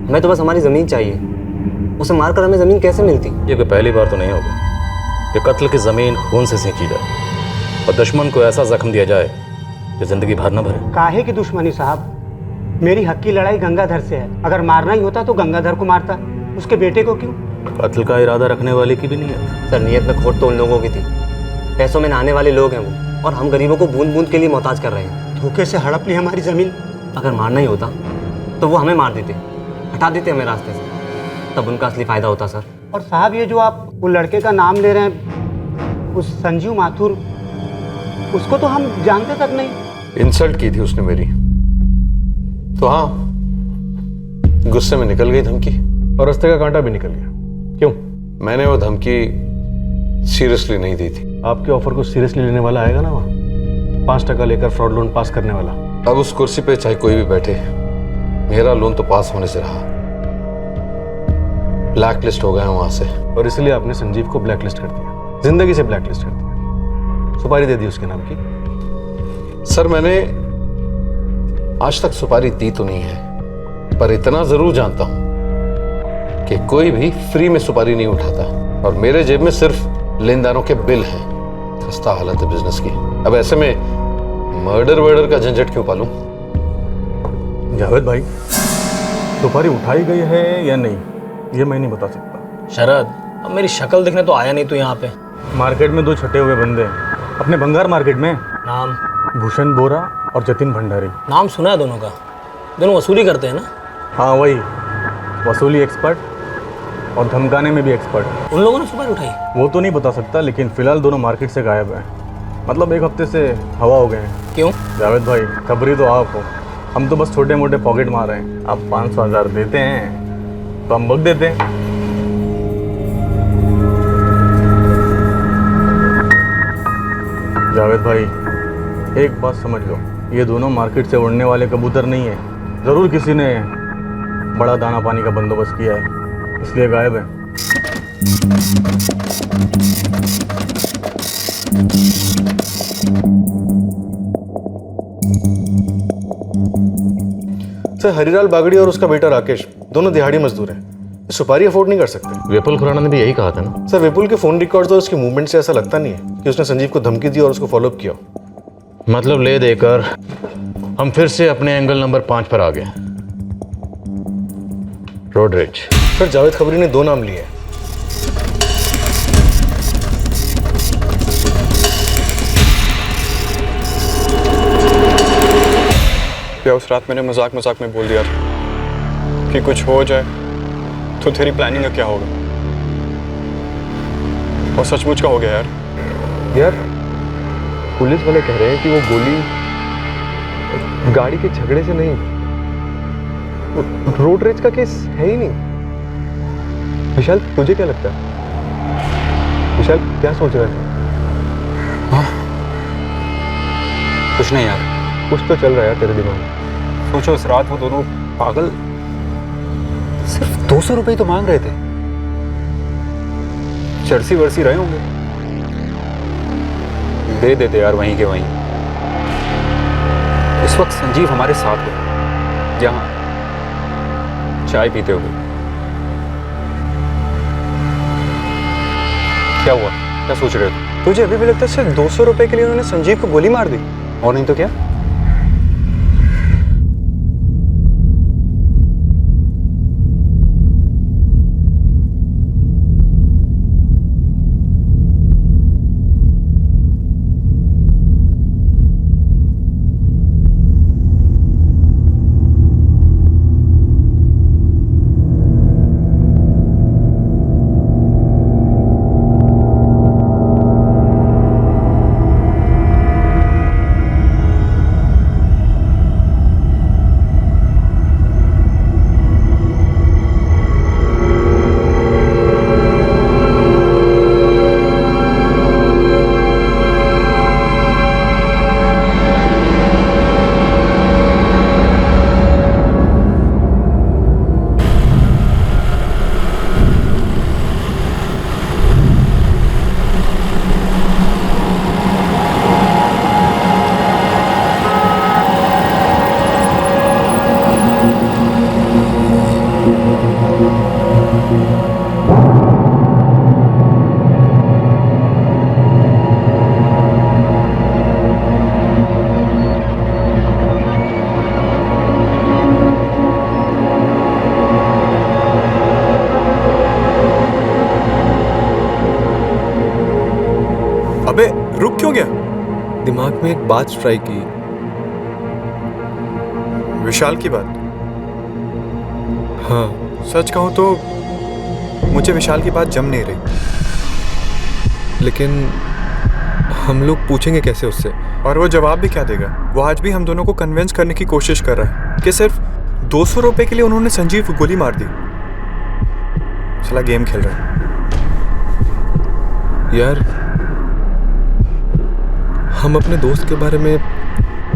हमें तो बस हमारी ज़मीन चाहिए। उसे मारकर हमें ज़मीन कैसे मिलती? ये कोई पहली बार तो नहीं होगा कि कत्ल की ज़मीन खून से सेंकी जाए और दुश्मन को ऐसा जख्म दिया जाए जो ज़िंदगी भर न भरे। काहे की दुश्मनी साहब? मेरी हक की लड़ाई गंगाधर से है। अगर मारना ही होता तो गंगाधर को मारता, उसके बेटे को क्यों? कत्ल का इरादा रखने वाले की भी नहीं है सर। नीयत में खोट तो उन लोगों की थी। पैसों में नहाने वाले लोग हैं वो, और हम गरीबों को बूंद बूंद के लिए मोहताज कर रहे हैं। धोखे से हड़प ली हमारी ज़मीन। अगर मारना ही होता तो वो हमें मार देते, हटा देते हमें रास्ते से, तब उनका असली फ़ायदा होता सर। और साहब, ये जो आप वो लड़के का नाम ले रहे हैं, उस संजीव माथुर, उसको तो हम जानते तक नहीं। इंसल्ट की थी उसने मेरी, तो हाँ, गुस्से में निकल गई धमकी, और रास्ते का कांटा भी निकल गया। क्यों? मैंने वो धमकी सीरियसली नहीं दी थी। आपके ऑफर को सीरियसली लेने वाला आएगा ना वहाँ, 5% लेकर फ्रॉड लोन पास करने वाला। अब उस कुर्सी पे चाहे कोई भी बैठे, मेरा लोन तो पास होने से रहा। ब्लैक लिस्ट हो गया वहां से, और इसलिए आपने संजीव को ब्लैक लिस्ट कर दिया, जिंदगी से ब्लैक लिस्ट कर दिया। सुपारी दे दी उसके नाम की। सर, मैंने आज तक सुपारी दी तो नहीं है, पर इतना जरूर जानता हूं कि कोई भी फ्री में सुपारी नहीं उठाता, और मेरे जेब में सिर्फ लेनदारों के बिल हैं। खस्ता हालत है बिजनेस की। अब ऐसे में मर्डर वर्डर का झंझट क्यों पालूं? जावेद भाई, सुपारी उठाई गई है या नहीं, ये मैं नहीं बता सकता। शरद, अब मेरी शक्ल दिखने तो आया नहीं तू यहाँ पे। मार्केट में 2 छटे हुए बंदे हैं, अपने बंगार मार्केट में। नाम? भूषण बोरा और जतिन भंडारी। नाम सुना है दोनों का। दोनों वसूली करते हैं ना? हाँ वही, वसूली एक्सपर्ट और धमकाने में भी एक्सपर्ट। उन लोगों ने सुपारी उठाई? वो तो नहीं बता सकता, लेकिन फिलहाल दोनों मार्केट से गायब हैं। मतलब 1 हफ्ते से हवा हो गए हैं। क्यों? जावेद भाई, खबरी तो आप हो, हम तो बस छोटे मोटे पॉकेट मार रहे हैं। आप 500,000 देते हैं तो हम बक देते हैं। जावेद भाई, एक बात समझ लो, ये दोनों मार्केट से उड़ने वाले कबूतर नहीं है। ज़रूर किसी ने बड़ा दाना पानी का बंदोबस्त किया है, इसलिए गायब है। सर, हरिलाल बागड़ी और उसका बेटा राकेश दोनों दिहाड़ी मजदूर हैं। सुपारी अफोर्ड नहीं कर सकते। विपुल खुराना ने भी यही कहा था ना सर, विपुल के फोन रिकॉर्ड्स और उसकी मूवमेंट से ऐसा लगता नहीं है कि उसने संजीव को धमकी दी और उसको फॉलोअप किया। मतलब ले देकर हम फिर से अपने एंगल नंबर 5 पर आ गए। रोडरिच। सर, जावेद खबरी ने 2 नाम लिए हैं। क्या उस रात मैंने मजाक मजाक में बोल दिया था कि कुछ हो जाए तो तेरी प्लानिंग का क्या होगा, और सचमुच का हो गया यार पुलिस वाले कह रहे हैं कि वो गोली गाड़ी के झगड़े से नहीं, रोड रेज का केस है ही नहीं। विशाल, तुझे क्या लगता है? विशाल क्या सोच रहा है? हाँ कुछ नहीं यार, कुछ तो चल रहा है तेरे दिमाग में। सोचो इस रात वो दोनों पागल सिर्फ 200 रुपए तो मांग रहे थे, चरसी वर्सी रहे होंगे, दे देते यार वहीं के वहीं। उस वक्त संजीव हमारे साथ हो, जहां चाय पीते हुए। क्या हुआ, क्या सोच रहे हो? तुझे अभी भी लगता है सिर्फ 200 रुपए के लिए उन्होंने संजीव को गोली मार दी? और नहीं तो क्या। अबे रुक क्यों गया? दिमाग में एक बात स्ट्राइक की। विशाल की बात? हाँ। सच कहूं तो मुझे विशाल की बात जम नहीं रही। लेकिन हम लोग पूछेंगे कैसे उससे? और वो जवाब भी क्या देगा? वो आज भी हम दोनों को कन्विंस करने की कोशिश कर रहा है कि सिर्फ 200 रुपए के लिए उन्होंने संजीव को गोली मार दी। साला गेम खेल रहा है यार। हम अपने दोस्त के बारे में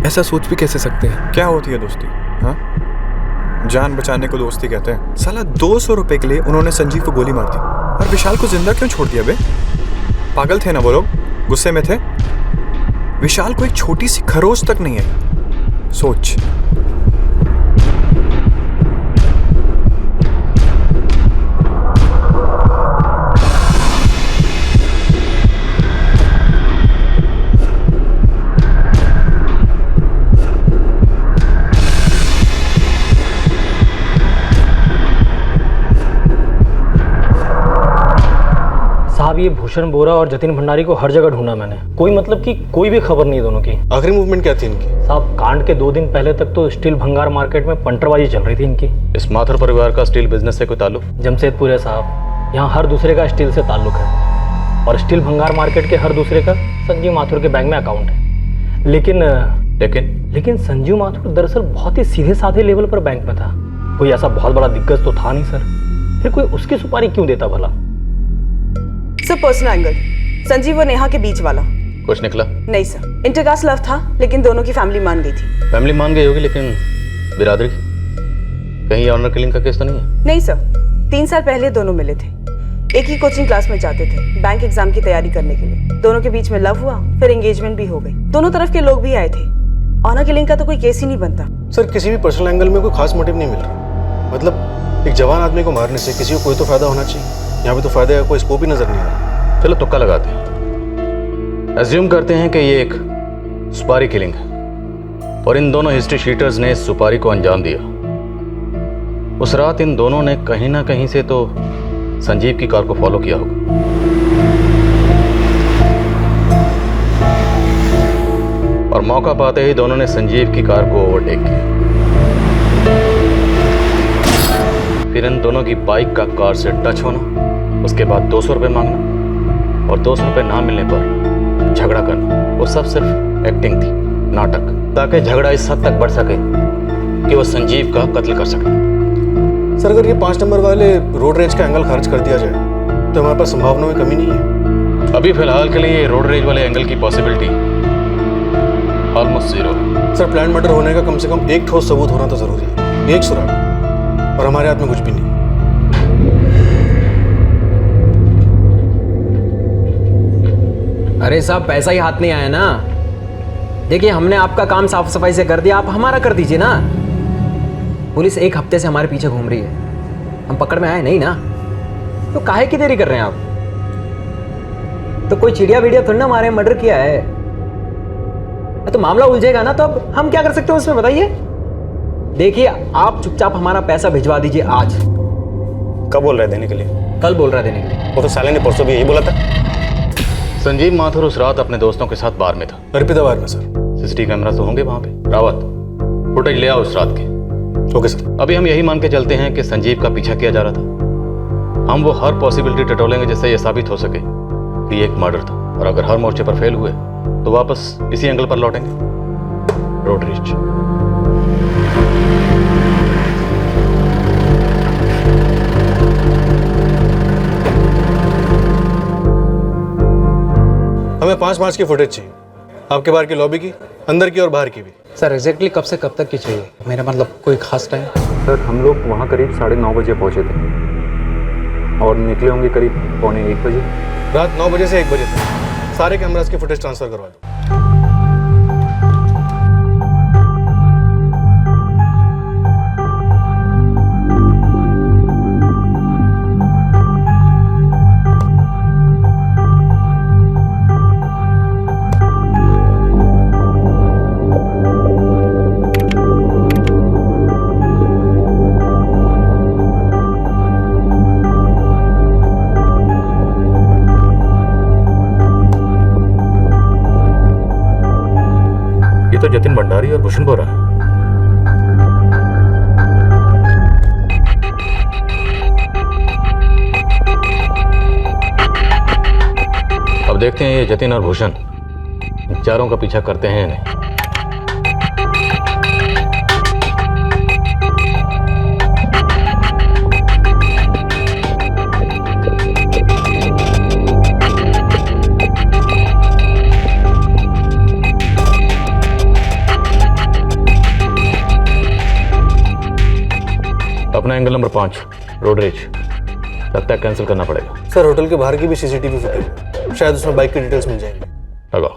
ऐसा सोच भी कैसे सकते हैं? क्या होती है दोस्ती? हाँ, जान बचाने को दोस्ती कहते हैं। साला 200 रुपए के लिए उन्होंने संजीव को गोली मार दी, और विशाल को जिंदा क्यों छोड़ दिया बे? पागल थे ना वो लोग? गुस्से में थे? विशाल को एक छोटी सी खरोच तक नहीं है। सोच। साहब, ये भूषण बोरा और जतिन भंडारी को हर जगह ढूंढा मैंने, कोई मतलब कि कोई भी खबर नहीं दोनों की। आखिरी मूवमेंट क्या थी इनकी? साहब, कांड के 2 दिन पहले तक तो स्टील भंगार मार्केट में पंटरबाजी चल रही थी इनकी। इस माथुर परिवार का स्टील बिजनेस से कोई ताल्लुक? जमशेदपुर है साहब, यहाँ हर दूसरे का स्टील से ताल्लुक है, और स्टील भंगार मार्केट के हर दूसरे का संजीव माथुर के बैंक में अकाउंट है। लेकिन संजीव माथुर दरअसल बहुत ही सीधे साधे लेवल पर बैंक में था, कोई ऐसा बहुत बड़ा दिग्गज तो था नहीं सर। फिर कोई उसकी सुपारी क्यों देता भला? सर, पर्सनल एंगल, संजीव और नेहा के बीच वाला। कुछ निकला? नहीं सर, इंटरकास्ट लव था, लेकिन दोनों की फैमिली मान गई थी। फैमिली मान गई होगी, लेकिन बिरादरी? कहीं ऑनर किलिंग का केस तो नहीं है? नहीं सर, 3 साल पहले दोनों मिले थे, एक ही कोचिंग क्लास में जाते थे बैंक एग्जाम की तैयारी करने के लिए। दोनों के बीच में लव हुआ, फिर एंगेजमेंट भी हो गई। दोनों तरफ के लोग भी आए थे। ऑनर किलिंग का तो कोई केस ही नहीं बनता। सर, किसी भी पर्सनल एंगल में कोई खास मोटिव नहीं मिल रहा। मतलब एक जवान आदमी को मारने से किसी को कोई तो फायदा होना चाहिए। यहाँ पे तो फायदे का कोई स्कोप ही नजर नहीं आ रहा। चलो तुक्का लगाते हैं, एज्यूम करते हैं कि ये एक सुपारी किलिंग है और इन दोनों हिस्ट्री शीटर्स ने इस सुपारी को अंजाम दिया। उस रात इन दोनों ने कहीं ना कहीं से तो संजीव की कार को फॉलो किया होगा। और मौका पाते ही दोनों ने संजीव की कार को ओवरटेक किया। फिर इन दोनों की बाइक का कार से टच होना, उसके बाद 200 रुपये मांगना और 200 रुपये ना मिलने पर झगड़ा करना। वो सब सिर्फ एक्टिंग थी, नाटक, ताकि झगड़ा इस हद तक बढ़ सके कि वो संजीव का कत्ल कर सके। सर अगर ये 5 नंबर वाले रोड रेज का एंगल खारिज कर दिया जाए तो हमारे पास संभावनाओं में कमी नहीं है। अभी फिलहाल के लिए रोड रेज वाले एंगल की पॉसिबिलिटी ऑलमोस्ट 0 है। सर प्लान मर्डर होने का कम से कम एक ठोस सबूत होना तो जरूरी है, एक सुराग, और हमारे हाथ में कुछ भी नहीं। अरे साहब पैसा ही हाथ नहीं आया ना। देखिए हमने आपका काम साफ सफाई से कर दिया, आप हमारा कर दीजिए ना। पुलिस एक हफ्ते से हमारे पीछे घूम रही है, हम पकड़ में आए नहीं ना, तो काहे की देरी कर रहे हैं आप? तो कोई चिड़िया विड़िया थोड़ी ना मारे, मर्डर किया है तो मामला उलझेगा ना। तो अब हम क्या कर सकते हैं उसमें बताइए? देखिए आप चुपचाप हमारा पैसा भिजवा दीजिए आज। कब बोल रहे हैं देने के लिए? कल बोल रहा है देने के लिए। वो तो साले ने परसों भी यही बोला था। संजीव माथुर उस रात अपने दोस्तों के साथ बार में था। अर्पिता बार में सर। सीसीटीवी कैमरा तो होंगे वहां पे। रावत फुटेज ले आओ उस रात के। Okay sir. अभी हम यही मान के चलते हैं कि संजीव का पीछा किया जा रहा था। हम वो हर पॉसिबिलिटी टटोलेंगे जिससे यह साबित हो सके कि एक मर्डर था, और अगर हर मोर्चे पर फेल हुए तो वापस इसी एंगल पर लौटेंगे, रोड रेज। हमें 5 मार्च की फुटेज चाहिए, आपके बाहर की लॉबी की, अंदर की और बाहर की भी। सर एग्जैक्टली कब से कब तक की चाहिए? मेरा मतलब कोई खास टाइम? सर हम लोग वहाँ करीब 9:30 बजे पहुँचे थे और निकले होंगे करीब 1:45 बजे। रात 9 बजे से 1 बजे तक सारे कैमरास की फुटेज ट्रांसफर करवा दो। तो जतिन भंडारी और भूषण बोरा। अब देखते हैं ये जतिन और भूषण चारों का पीछा करते हैं नहीं। अपना एंगल नंबर 5 रोड रेज लगता है कैंसिल करना पड़ेगा। सर होटल के बाहर की भी सीसीटीवी फुटेज है, शायद उसमें बाइक की डिटेल्स मिल जाएंगी। लगाओ।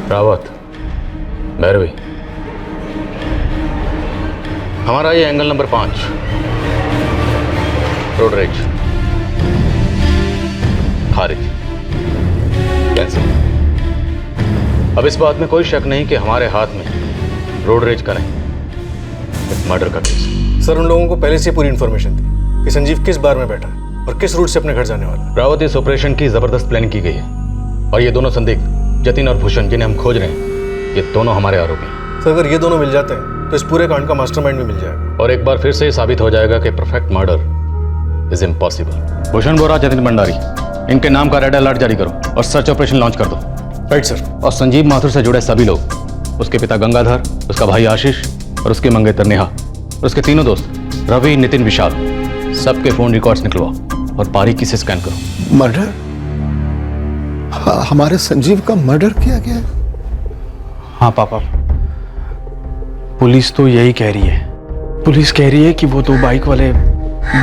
रावत, भैरवी, हमारा ये एंगल नंबर 5 रोड रेज खारिज, कैंसिल। अब इस बात में कोई शक नहीं कि हमारे हाथ में रोड रेज का नहीं, एक मर्डर का केस। सर उन लोगों को पहले से पूरी इन्फॉर्मेशन थी कि संजीव किस बार में बैठा है और किस रूट से अपने घर जाने वाला है। रावत, इस ऑपरेशन की जबरदस्त प्लानिंग की गई है और ये दोनों संदिग्ध जतिन और भूषण जिन्हें हम खोज रहे हैं, ये दोनों हमारे आरोपी हैं। सर अगर ये दोनों मिल जाते हैं तो इस पूरे कांड का मास्टरमाइंड भी मिल जाएगा और एक बार फिर से साबित हो जाएगा कि perfect murder is impossible. Bhushan Bora, Jatin Bhandari, इनके नाम का रेड अलर्ट जारी करो और सर्च ऑपरेशन लॉन्च कर दो। Right sir. और संजीव माथुर से जुड़े सभी लोग, उसके पिता गंगाधर, उसका भाई आशीष और उसके मंगेतर नेहा और उसके तीनों दोस्त रवि, नितिन, विशाल, सबके फोन रिकॉर्ड्स निकलवाओ और बारीकी से स्कैन करो। मर्डर? हमारे संजीव का मर्डर किया गया है? हाँ पापा, पुलिस तो यही कह रही है। पुलिस कह रही है कि वो दो बाइक वाले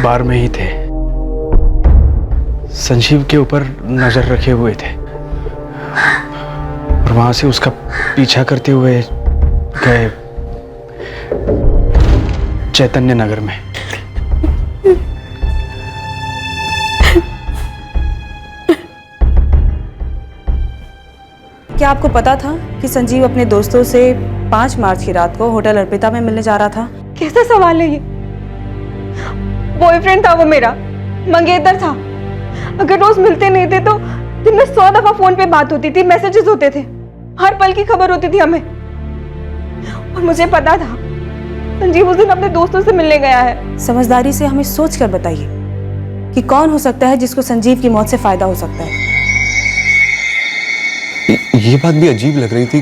बार में ही थे, संजीव के ऊपर नजर रखे हुए थे और वहां से उसका पीछा करते हुए गए चैतन्य नगर में। क्या आपको पता था कि संजीव अपने दोस्तों से 5 मार्च की रात को होटल अर्पिता में मिलने जा रहा था? कैसा सवाल है ये? बॉयफ्रेंड था वो मेरा, मंगेतर था। अगर रोज मिलते नहीं थे तो दिन में 100 दफा फोन पे बात होती थी, मैसेजेस होते थे, हर पल की खबर होती थी हमें। और मुझे पता था संजीव उस दिन अपने दोस्तों से मिलने गया है। समझदारी से हमें सोच कर बताइए कि कौन हो सकता है जिसको संजीव की मौत से फायदा हो सकता है। ये बात भी अजीब लग रही थी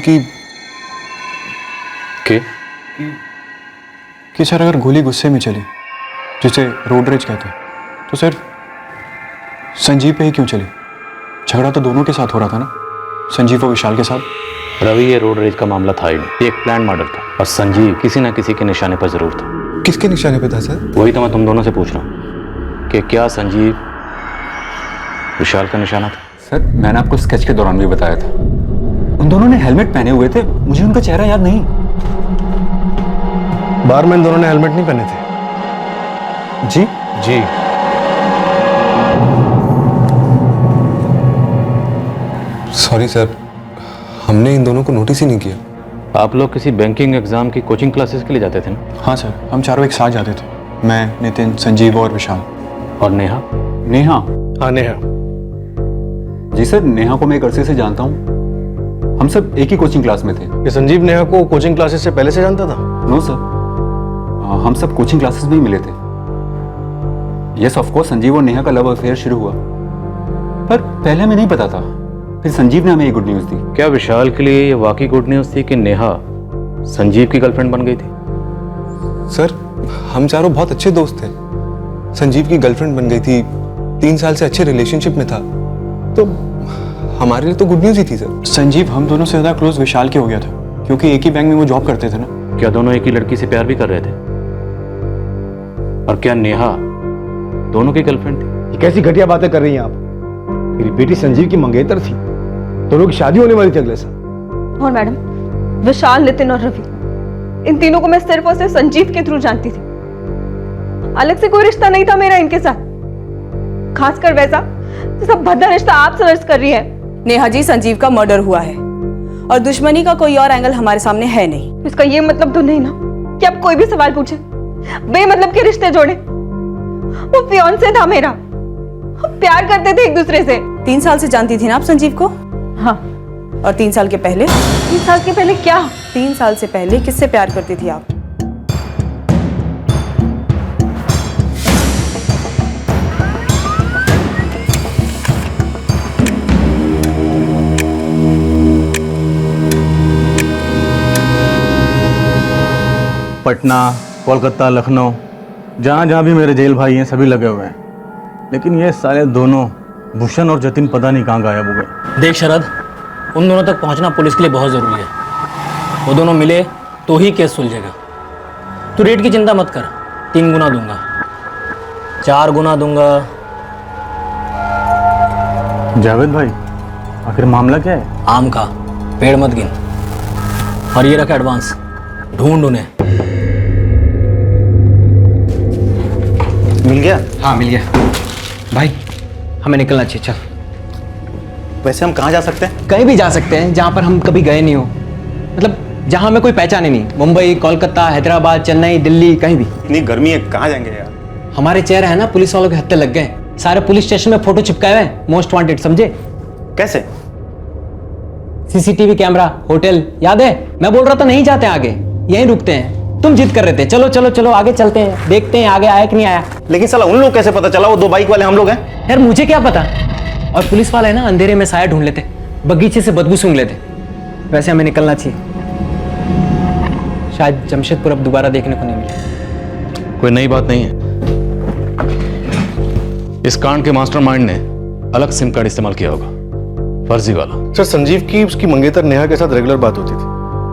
कि सर अगर गोली गुस्से में चली, जिसे रोड रेज कहते हैं, तो सर संजीव पे ही क्यों चली? झगड़ा तो दोनों के साथ हो रहा था ना, संजीव और विशाल के साथ। रवि, ये रोड रेज का मामला था ही नहीं, ये एक प्लान मर्डर था और संजीव किसी ना किसी के निशाने पर जरूर था। किसके निशाने पे था सर? वही तो मैं तुम दोनों से पूछ रहा हूँ कि क्या संजीव विशाल का निशाना था? सर मैंने आपको स्केच के दौरान भी बताया था, उन दोनों ने हेलमेट पहने हुए थे, मुझे उनका चेहरा याद नहीं। बार में इन दोनों ने हेलमेट नहीं पहने थे। जी जी। सॉरी सर, हमने इन दोनों को नोटिस ही नहीं किया। आप लोग किसी बैंकिंग एग्जाम की कोचिंग क्लासेस के लिए जाते थे ना? हाँ सर, हम चारों एक साथ जाते थे, मैं, नितिन, संजीव और विशाल। और नेहा? नेहा? हाँ नेहा। जी सर, नेहा को मैं एक अरसे से जानता हूँ, हम सब एक ही कोचिंग क्लास में थे। ये संजीव नेहा को कोचिंग क्लासेस से पहले से जानता था? नो सर, हम सब कोचिंग क्लासेस में ही मिले थे। यस ऑफ कोर्स, संजीव और नेहा का लव अफेयर शुरू हुआ, पर पहले हमें नहीं पता था, फिर संजीव ने हमें ये गुड न्यूज़ दी। क्या विशाल के लिए ये वाकई गुड न्यूज़ थी कि नेहा संजीव की गर्लफ्रेंड बन गई थी? सर हम चारों बहुत अच्छे दोस्त थे, संजीव की गर्लफ्रेंड बन गई थी, 3 साल से अच्छे रिलेशनशिप में था, तो हमारे लिए तो गुड न्यूज़ ही थी सर। संजीव हम दोनों से ज़्यादा क्लोज विशाल के हो गया था, क्योंकि एक ही बैंक में वो जॉब करते थे ना। क्या दोनों एक ही लड़की से प्यार भी कर रहे थे? और क्या नेहा दोनों की गर्लफ्रेंड थी? कैसी घटिया बातें कर रही हैं आप? मेरी बेटी संजीव की मंगेतर थी, दोनों की शादी होने वाली थी अगले साल। और मैडम, विशाल, नितिन और रवि, इन तीनों को मैं सिर्फ और सिर्फ संजीव के थ्रू जानती थी। अलग से कोई रिश्ता नहीं था मेरा इनके साथ, खासकर वैसा जैसा भद्दा रिश्ता आप सर्च कर रही है। नेहा जी, संजीव का मर्डर हुआ है और दुश्मनी का कोई और एंगल हमारे सामने है नहीं। इसका ये मतलब तो नहीं ना कि आप कोई भी सवाल पूछे, बेमतलब के रिश्ते जोड़े। वो फियांसे था मेरा, हम प्यार करते थे एक दूसरे से। 3 साल से जानती थी ना आप संजीव को? हाँ। और 3 साल के पहले? 3 साल के पहले क्या? 3 साल से पहले किससे प्यार करती थी आप? पटना, कोलकाता, लखनऊ, जहाँ जहाँ भी मेरे जेल भाई हैं सभी लगे हुए हैं, लेकिन ये साले दोनों भूषण और जतिन पता नहीं कहाँ गायब हो गए। देख शरद, उन दोनों तक पहुंचना पुलिस के लिए बहुत ज़रूरी है। वो दोनों मिले तो ही केस सुलझेगा। तू रेट की चिंता मत कर, 3 गुना दूंगा, 4 गुना दूंगा। जावेद भाई, आखिर मामला क्या है? आम का पेड़ मत गिन, और ये रखा एडवांस, ढूंढ उन्हें। मिल गया? हाँ मिल गया। भाई हमें निकलना चाहिए, चल। वैसे हम कहाँ जा सकते हैं? कहीं भी जा सकते हैं जहाँ पर हम कभी गए नहीं हो, मतलब जहाँ हमें कोई पहचान ही नहीं। मुंबई, कोलकाता, हैदराबाद, चेन्नई, दिल्ली, कहीं भी। इतनी गर्मी है, कहाँ जाएंगे यार? हमारे चेहरे है ना पुलिस वालों के हत्थे लग गए, सारे पुलिस स्टेशन में फोटो चिपकाए हुए हैं, मोस्ट वांटेड, समझे? कैसे? सीसीटीवी कैमरा, होटल, याद है? मैं बोल रहा था नहीं जाते आगे, यहीं रुकते हैं। तुम जिद कर रहे थे, चलो चलो चलो आगे चलते हैं, देखते हैं आगे आया कि नहीं आया। लेकिन साला उन लोग कैसे पता चला वो 2 बाइक वाले हम लोग हैं? यार मुझे क्या पता। और पुलिस वाले ना अंधेरे में साया ढूंढ लेते, बगीचे से बदबू सूंघ लेते। वैसे हमें निकलना चाहिए, शायद जमशेदपुर अब दोबारा देखने को नहीं मिले। कोई नई बात नहीं है। इस कांड के मास्टरमाइंड ने अलग सिम कार्ड इस्तेमाल किया होगा, फर्जी वाला। सर संजीव की उसकी मंगेतर नेहा के साथ रेगुलर बात होती थी।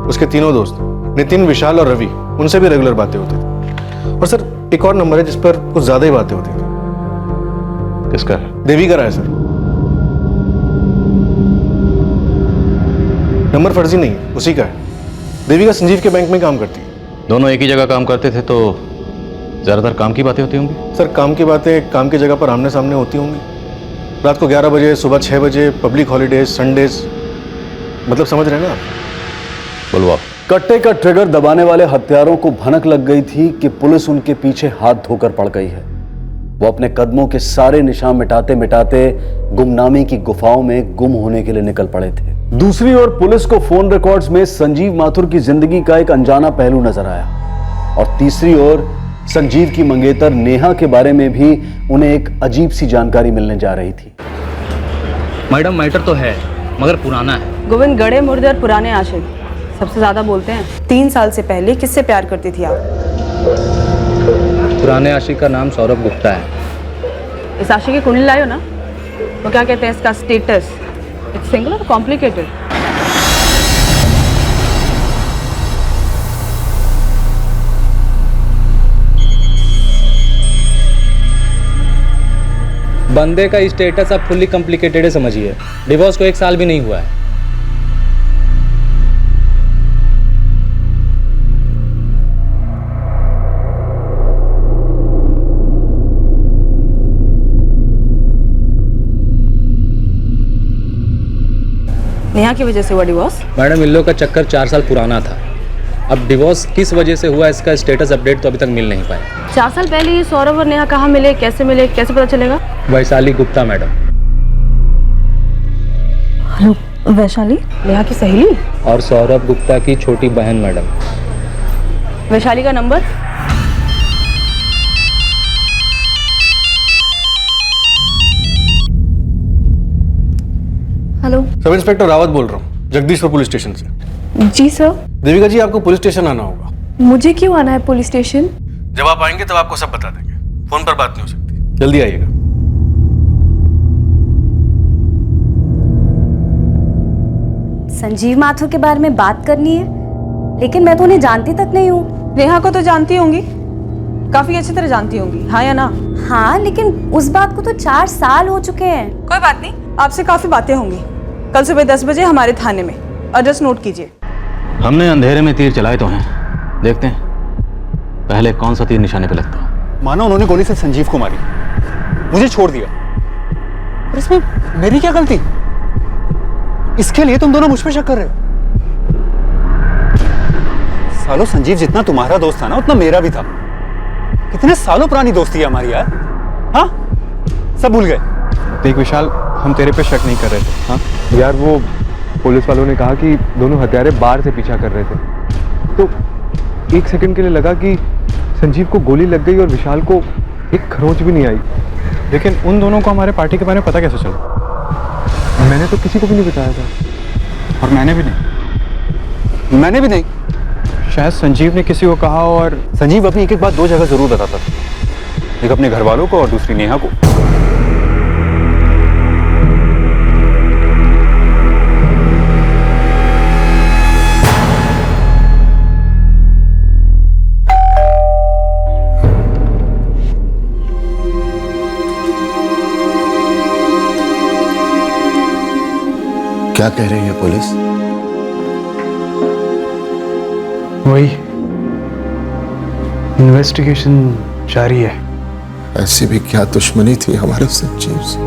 उसके तीनों दोस्त नितिन, विशाल और रवि, उनसे भी रेगुलर बातें होती थी। और सर एक और नंबर है जिस पर कुछ ज्यादा ही बातें होती थी। किसका है? देवी का है सर। नंबर फर्जी नहीं है, उसी का है। देवी का संजीव के बैंक में काम करती है। दोनों एक ही जगह काम करते थे तो ज्यादातर काम की बातें होती होंगी। सर काम की बातें काम की जगह पर आमने सामने होती होंगी। रात को 11 बजे, सुबह 6 बजे, पब्लिक हॉलीडेज, संडेज, मतलब समझ रहे हैं ना आप? बोलो। कट्टे का ट्रिगर दबाने वाले हत्यारों को भनक लग गई थी कि पुलिस उनके पीछे हाथ धोकर पड़ गई है। वो अपने कदमों के सारे निशान मिटाते मिटाते गुमनामी की गुफाओं में गुम होने के लिए निकल पड़े थे। दूसरी ओर पुलिस को फोन रिकॉर्ड्स में संजीव माथुर की जिंदगी का एक अनजाना पहलू नजर आया और तीसरी ओर संजीव की मंगेतर नेहा के बारे में भी उन्हें एक अजीब सी जानकारी मिलने जा रही थी। मैडम मैटर तो है मगर पुराना है। गोविंद गड़े मुर्दे और पुराने आशिक सबसे ज्यादा बोलते हैं। 3 साल से पहले किससे प्यार करती थी आप? पुराने आशिक का नाम सौरभ गुप्ता है। इस आशिक की कुंडली लायो ना, वो क्या कहते हैं इसका स्टेटस, इट्स सिंगल और कॉम्प्लिकेटेड? बंदे का स्टेटस अब फुल्ली कॉम्प्लिकेटेड है समझिए। डिवोर्स को 1 साल भी नहीं हुआ है। नेहा की वजह से हुआ डिवोर्स? मैडम इन लोग का चक्कर 4 साल पुराना था। अब डिवोर्स किस वजह से हुआ इसका स्टेटस अपडेट तो अभी तक मिल नहीं पाया। 4 साल पहले ये सौरभ और नेहा कहाँ मिले, कैसे पता चलेगा? वैशाली गुप्ता मैडम। हेलो, वैशाली नेहा की सहेली और सौरभ गुप्ता की छोटी बहन मैडम। वैशाली का number? Hello, sub inspector Rawat बोल रहा हूँ, जगदीशपुर पुलिस स्टेशन से। जी सर। देविका जी आपको पुलिस स्टेशन आना होगा। मुझे क्यों आना है पुलिस स्टेशन? जब आप आएंगे तब आपको सब बता देंगे। फोन पर बात नहीं हो सकती, जल्दी आइएगा। संजीव माथुर के बारे में बात करनी है, लेकिन मैं तो उन्हें जानती तक नहीं हूँ। नेहा को तो जानती होंगी, काफी अच्छी तरह जानती होंगी, हाँ या ना? हाँ, लेकिन उस बात को तो 4 साल हो चुके हैं। कोई बात नहीं, आपसे काफी बातें होंगी। कल सुबह 10 बजे हमारे थाने में, एड्रेस नोट कीजिए। हमने अंधेरे में तीर चलाए तो हैं, देखते हैं पहले कौन सा तीर निशाने पे लगता है। मानो उन्होंने गोली से संजीव को मारी, मुझे छोड़ दिया, और इसमें मेरी क्या गलती? इसके लिए तुम दोनों मुझ पे शक कर रहे हो? सालों संजीव जितना तुम्हारा दोस्त था ना, उतना मेरा भी था। कितने सालों पुरानी दोस्ती है हमारी यार। हाँ, सब भूल गए। देख विशाल, हम तेरे पे शक नहीं कर रहे थे। हाँ यार, वो पुलिस वालों ने कहा कि दोनों हत्यारे बाहर से पीछा कर रहे थे, तो 1 सेकंड के लिए लगा कि संजीव को गोली लग गई और विशाल को एक खरोंच भी नहीं आई। लेकिन उन दोनों को हमारे पार्टी के बारे में पता कैसे चला? मैंने तो किसी को भी नहीं बताया था। और मैंने भी नहीं। शायद संजीव ने किसी को कहा, और संजीव अपनी एक बात 2 जगह जरूर बताता था, एक अपने घर वालों को और दूसरी नेहा को। क्या कह रही है पुलिस? वही इन्वेस्टिगेशन जारी है। ऐसी भी क्या दुश्मनी थी हमारे संजीव से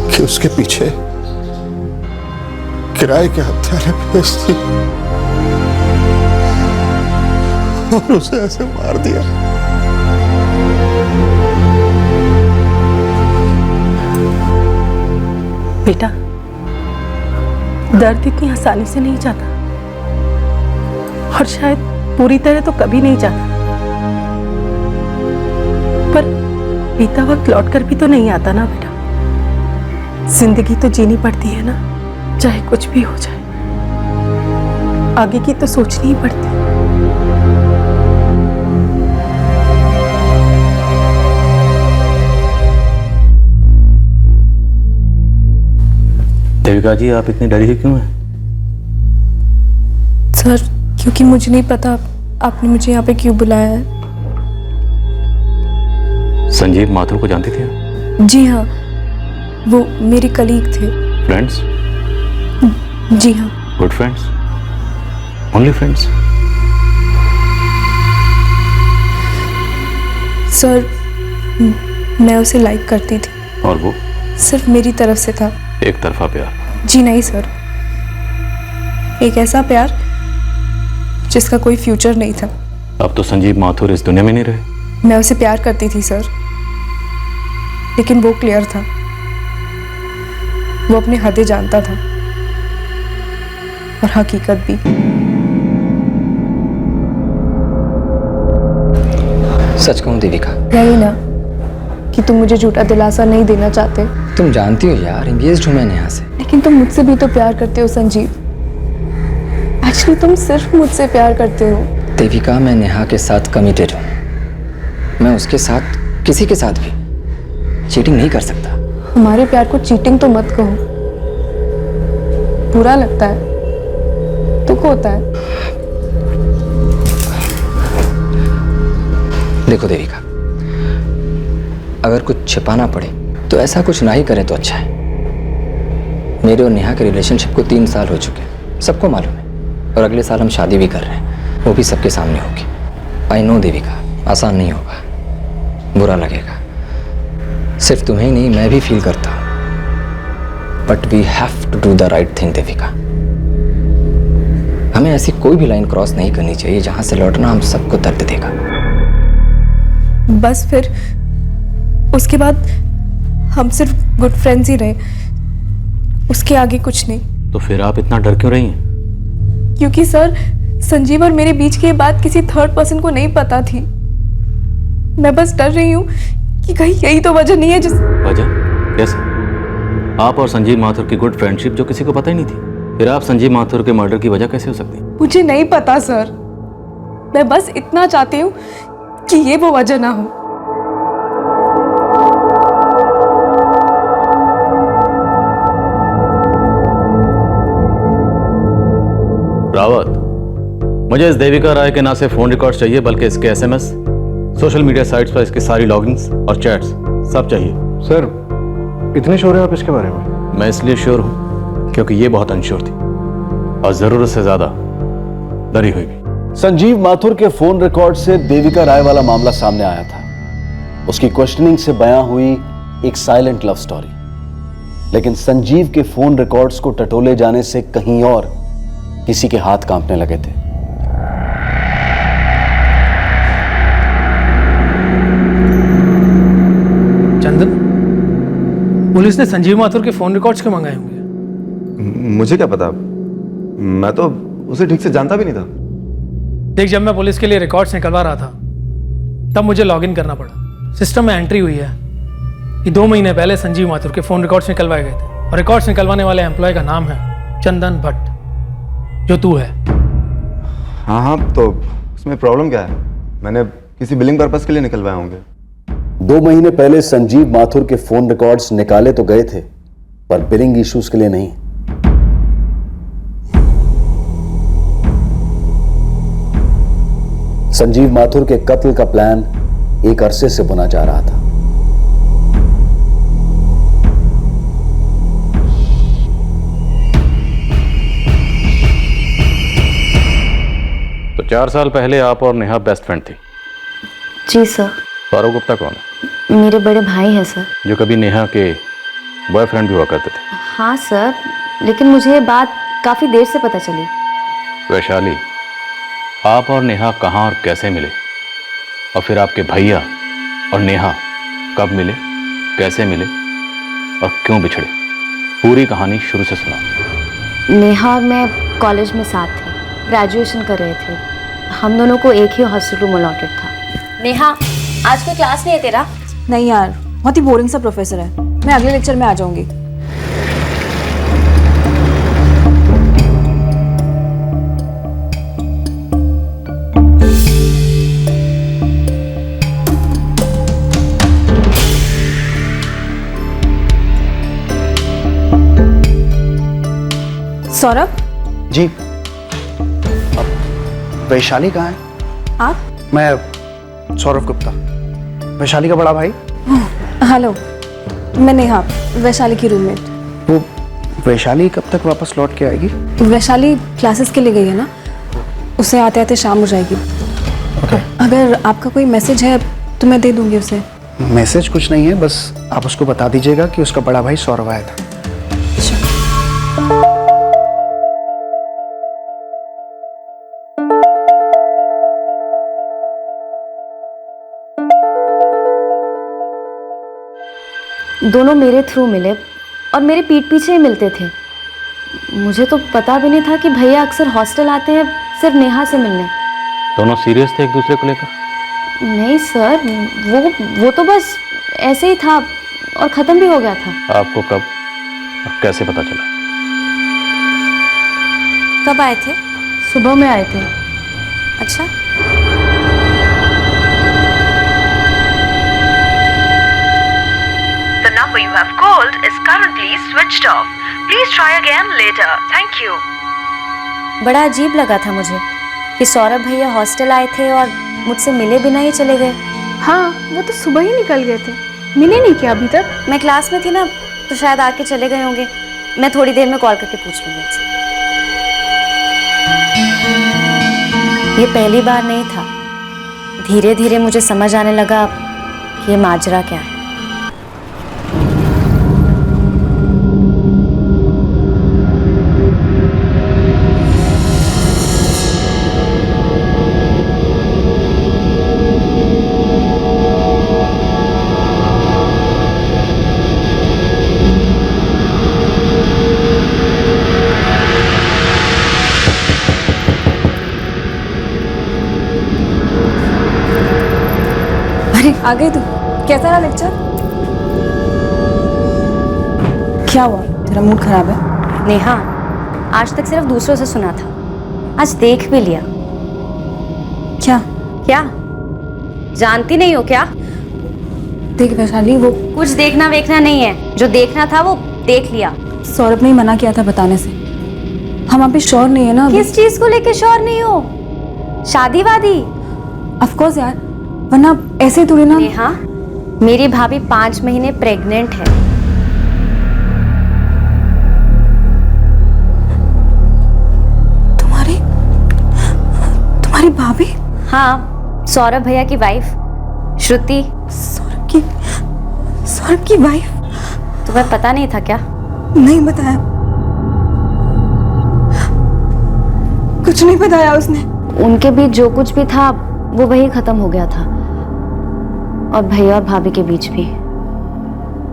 कि उसके पीछे किराए के हत्यारे भेजती और उसे ऐसे मार दिया। बेटा, दर्द इतनी आसानी से नहीं जाता और शायद पूरी तरह तो कभी नहीं जाता, पर बीता वक्त लौटकर भी तो नहीं आता ना बेटा। जिंदगी तो जीनी पड़ती है ना, चाहे कुछ भी हो जाए। आगे की तो सोचनी ही पड़ती। देविका जी, आप इतनी डरी हुई क्यों हैं? सर, क्योंकि मुझे नहीं पता आपने मुझे यहाँ पे क्यों बुलाया है। संजीव माथुर को जानती थी आप? जी हाँ, वो मेरे कलीग थे। फ्रेंड्स? जी हाँ। Good friends? Only friends? Sir, मैं उसे लाइक करती थी। और वो? सिर्फ मेरी तरफ से था। एक तरफा प्यार? जी नहीं सर, एक ऐसा प्यार जिसका कोई फ्यूचर नहीं था। अब तो संजीव माथुर इस दुनिया में नहीं रहे। मैं उसे प्यार करती थी सर, लेकिन वो क्लियर था, वो अपने हदें जानता था और हकीकत भी। सच कहूं देविका, यही ना कि तुम मुझे झूठा दिलासा नहीं देना चाहते। तुम जानती हो यार, एंगेज्ड हूं मैं नेहा से। लेकिन तुम मुझसे भी तो प्यार करते हो संजीव। एक्चुअली तुम सिर्फ मुझसे प्यार करते हो। देविका, मैं नेहा के साथ कमिटेड हूं। मैं उसके साथ, किसी के साथ भी चीटिंग नहीं कर सकता। हमारे प्यार को चीटिंग तो मत कहो, बुरा लगता है, दुख होता है। देखो देविका, अगर कुछ छिपाना पड़े तो ऐसा कुछ ना ही करे तो अच्छा है। मेरे और नेहा के रिलेशनशिप को 3 साल हो चुके हैं, सबको मालूम है। और अगले साल हम शादी भी कर रहे हैं, वो भी सबके सामने होगी। आई नो देविका, आसान नहीं होगा, बुरा लगेगा। सिर्फ तुम्हें ही नहीं, मैं भी फील करता हूं। But we have to do the right thing Devika. हमें ऐसी कोई भी लाइन क्रॉस नहीं करनी चाहिए जहां से लौटना हम सबको दर्द देगा। बस फिर उसके बाद हम सिर्फ गुड फ्रेंड्स ही रहे, उसके आगे कुछ नहीं। तो फिर आप इतना डर क्यों रही हैं? क्योंकि सर, संजीव और मेरे बीच की ये बात किसी थर्ड पर्सन को नहीं पता थी। मैं बस डर रही हूँ कि कहीं यही तो वजह नहीं है जिस... वजह? कैसे? आप और संजीव माथुर की गुड फ्रेंडशिप जो किसी को पता ही नहीं थी, फिर आप संजीव माथुर के मर्डर की वजह कैसे हो सकती? मुझे नहीं पता सर, मैं बस इतना चाहती हूँ कि ये वो वजह ना हो। रावत, मुझे इस देविका राय के ना सिर्फ फोन रिकॉर्ड्स चाहिए बल्कि इसके एसएमएस, सोशल मीडिया साइट्स पर इसकी सारी लॉगिन्स और चैट्स सब चाहिए। सर, इतने श्योर हैं आप इसके बारे में? मैं इसलिए श्योर हूं क्योंकि ये बहुत अनश्योर थी और जरूरत से ज्यादा डरी हुई भी। संजीव माथुर के फोन रिकॉर्ड से देविका राय वाला मामला सामने आया था। उसकी क्वेश्चनिंग से बयां हुई एक साइलेंट लव स्टोरी। लेकिन संजीव के फोन रिकॉर्ड्स को टटोले जाने से कहीं और किसी के हाथ कांपने लगे थे। चंदन, पुलिस ने संजीव माथुर के फोन रिकॉर्ड्स क्यों मंगाए होंगे? मुझे क्या पता, मैं तो उसे ठीक से जानता भी नहीं था। देख, जब मैं पुलिस के लिए रिकॉर्ड्स निकलवा रहा था तब मुझे लॉगिन करना पड़ा। सिस्टम में एंट्री हुई है कि 2 महीने पहले संजीव माथुर के फोन रिकॉर्ड्स निकलवाए गए थे और रिकॉर्ड्स निकलवाने वाले एम्प्लॉय का नाम है चंदन भट्ट, जो तू है। हाँ, तो उसमें प्रॉब्लम क्या है? मैंने किसी बिलिंग पर्पस के लिए निकलवाए होंगे। 2 महीने पहले संजीव माथुर के फोन रिकॉर्ड्स निकाले तो गए थे, पर बिलिंग इश्यूज के लिए नहीं। संजीव माथुर के कत्ल का प्लान एक अरसे से बुना जा रहा था। तो 4 साल पहले आप और नेहा बेस्ट फ्रेंड थी? जी सर। फारूक गुप्ता कौन है? मेरे बड़े भाई हैं सर। जो कभी नेहा के बॉयफ्रेंड भी हुआ करते थे? हाँ सर, लेकिन मुझे ये बात काफ़ी देर से पता चली। वैशाली, आप और नेहा कहाँ और कैसे मिले? और फिर आपके भैया और नेहा कब मिले, कैसे मिले और क्यों बिछड़े? पूरी कहानी शुरू से सुनाओ। नेहा और मैं कॉलेज में साथ थे, ग्रेजुएशन कर रहे थे। हम दोनों को एक ही हॉस्टल रूम अलॉटेड था। नेहा, आज कोई क्लास नहीं है तेरा? नहीं यार, बहुत ही बोरिंग सा प्रोफेसर है। मैं अगले लेक्चर में आ जाऊंगी। सौरभ, जी। अब वैशाली कहाँ है? आप? मैं सौरभ गुप्ता, वैशाली का बड़ा भाई। हेलो, मैं नेहा, वैशाली की रूममेट। वो वैशाली कब तक वापस लौट के आएगी? वैशाली क्लासेस के लिए गई है ना, उसे आते आते शाम हो जाएगी। अगर आपका कोई मैसेज है तो मैं दे दूंगी उसे। मैसेज कुछ नहीं है, बस आप उसको बता दीजिएगा कि उसका बड़ा भाई सौरभ आया था। दोनों मेरे थ्रू मिले और मेरे पीठ पीछे ही मिलते थे। मुझे तो पता भी नहीं था कि भैया अक्सर हॉस्टल आते हैं सिर्फ नेहा से मिलने। दोनों सीरियस थे एक दूसरे को लेकर? नहीं सर, वो तो बस ऐसे ही था और ख़त्म भी हो गया था। आपको कब और कैसे पता चला? कब आए थे? सुबह में आए थे। अच्छा। The number you have called is currently switched off. Please try again later. Thank you. बड़ा अजीब लगा था मुझे कि सौरभ भैया हॉस्टल आए थे और मुझसे मिले बिना ही चले गए। हाँ, वो तो सुबह ही निकल गए थे, मिले नहीं क्या अभी तक? मैं क्लास में थी ना, तो शायद आके चले गए होंगे। मैं थोड़ी देर में कॉल करके पूछ लूँगी उनसे। ये पहली बार नहीं था, धीरे धीरे मुझे समझ आने लगा कि ये माजरा क्या है। आ गई तू? कैसा रहा लेक्चर? क्या हुआ, तेरा मूड खराब है? नेहा, आज तक सिर्फ दूसरों से सुना था, आज देख भी लिया। क्या? क्या जानती नहीं हो क्या? देख वैशाली, वो कुछ देखना वेखना नहीं है, जो देखना था वो देख लिया। सौरभ ने मना किया था बताने से। हम अभी श्योर नहीं है ना। किस चीज को लेके श्योर नहीं हो? शादी वादी? ऑफ कोर्स यार, वरना ऐसे थोड़ी ना। नेहा, मेरी भाभी 5 महीने प्रेग्नेंट है। तुम्हारी भाभी? हाँ, सौरभ भैया की वाइफ श्रुति। सौरभ की वाइफ? तुम्हें पता नहीं था क्या? नहीं बताया, कुछ नहीं बताया उसने। उनके बीच जो कुछ भी था वो वही खत्म हो गया था, और भैया और भाभी के बीच भी।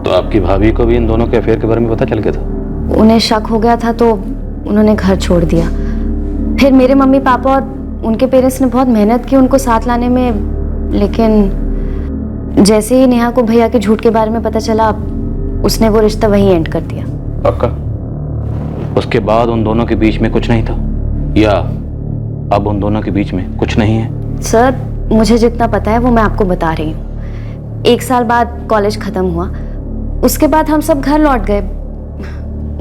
तो आपकी भाभी को भी इन दोनों के अफेयर के बारे में पता चल गया था? उन्हें शक हो गया था तो उन्होंने घर छोड़ दिया। फिर मेरे मम्मी पापा और उनके पेरेंट्स ने बहुत मेहनत की उनको साथ लाने में, लेकिन जैसे ही नेहा को भैया के झूठ के बारे में पता चला, उसने वो रिश्ता वहीं एंड कर दिया। पक्का? उसके बाद उन दोनों के बीच में कुछ नहीं था, या अब उन दोनों के बीच में कुछ नहीं है? सर, मुझे जितना पता है वो मैं आपको बता रही हूँ। 1 साल बाद कॉलेज खत्म हुआ, उसके बाद हम सब घर लौट गए।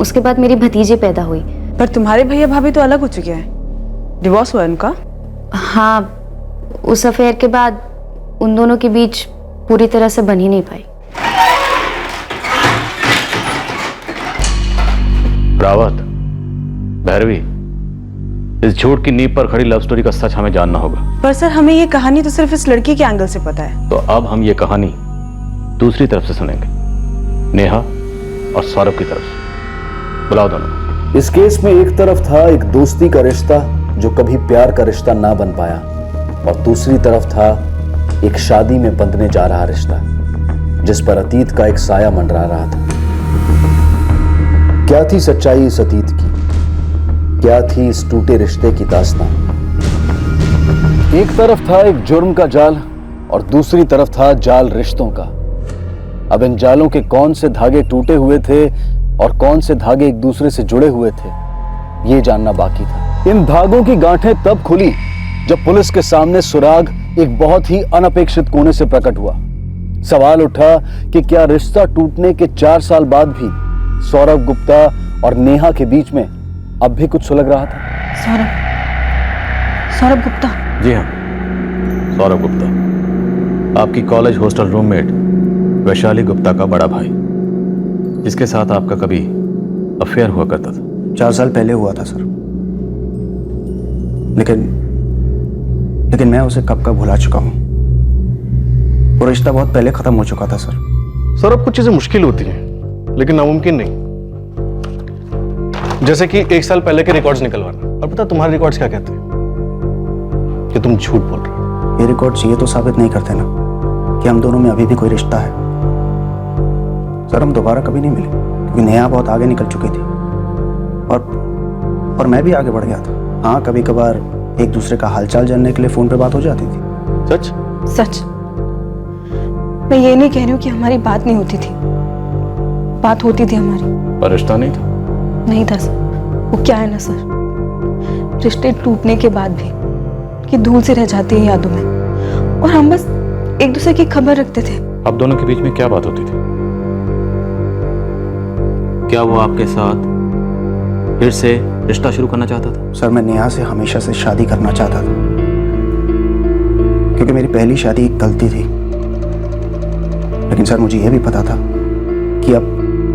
उसके बाद मेरी भतीजी पैदा हुई। पर तुम्हारे भैया भाभी तो अलग हो चुके हैं, डिवोर्स हुआ है उनका? हाँ, उस अफेयर के बाद उन दोनों के बीच पूरी तरह से बन ही नहीं पाई। रावत, भैरवी, इस झूठ की नींव पर खड़ी लव स्टोरी का सच हमें जानना होगा। पर सर, हमें ये कहानी तो सिर्फ इस लड़की के एंगल से पता है। तो अब हम ये कहानी दूसरी तरफ से सुनेंगे, नेहा और सौरभ की तरफ से। बुलाओ दोनों। इस केस में एक तरफ था एक दोस्ती का रिश्ता जो कभी प्यार का रिश्ता ना बन पाया, और दूसरी तरफ था एक शादी में बंधने जा रहा रिश्ता जिस पर अतीत का एक साया मंडरा रहा था। क्या थी सच्चाई इस अतीत की? क्या थी इस टूटे रिश्ते की दास्तां? एक तरफ था एक जुर्म का जाल और दूसरी तरफ था जाल रिश्तों का। अब इन जालों के कौन से धागे टूटे हुए थे और कौन से धागे एक दूसरे से जुड़े हुए थे, ये जानना बाकी था। इन धागों की गांठें तब खुली जब पुलिस के सामने सुराग एक बहुत ही अनपेक्षित कोने से प्रकट हुआ। सवाल उठा कि क्या रिश्ता टूटने के 4 साल बाद भी सौरभ गुप्ता और नेहा के बीच में अब भी कुछ सुलग रहा था? सौरभ गुप्ता। जी हाँ, सौरभ गुप्ता, आपकी college hostel roommate Vaishali Gupta का बड़ा भाई, जिसके साथ आपका कभी अफेयर हुआ करता था। 4 साल पहले हुआ था सर, लेकिन मैं उसे कब का भुला चुका हूँ। वो रिश्ता बहुत पहले खत्म हो चुका था सर। सर, अब कुछ चीजें मुश्किल होती हैं, लेकिन नामुमकिन नहीं। जैसे कि 1 साल पहले के रिकॉर्ड्स निकलवाना। और पता तुम्हारे रिकॉर्ड्स क्या कहते हैं? कि तुम झूठ बोल रहे हो। ये रिकॉर्ड्स ये तो साबित नहीं करते ना कि हम दोनों में अभी भी कोई रिश्ता है। सर, हम दोबारा कभी नहीं मिले क्योंकि नेहा बहुत आगे निकल चुकी थी और मैं भी आगे बढ़ गया था। हाँ, कभी कभार एक दूसरे का हालचाल जानने के लिए फोन पे बात हो जाती थी। सच? सच। मैं ये नहीं कह रही हूँ कि हमारी बात नहीं होती थी, बात होती थी हमारी, पर रिश्ता नहीं था। नहीं था सर। वो क्या है ना सर, रिश्ते टूटने के बाद भी कि धूल से रह जाती है यादों में, और हम बस एक दूसरे की खबर रखते थे। आप दोनों के बीच में क्या बात होती थी? क्या वो आपके साथ फिर से रिश्ता शुरू करना चाहता था? सर, मैं नेहा से हमेशा से शादी करना चाहता था क्योंकि मेरी पहली शादी एक गलती थी। लेकिन सर, मुझे यह भी पता था कि अब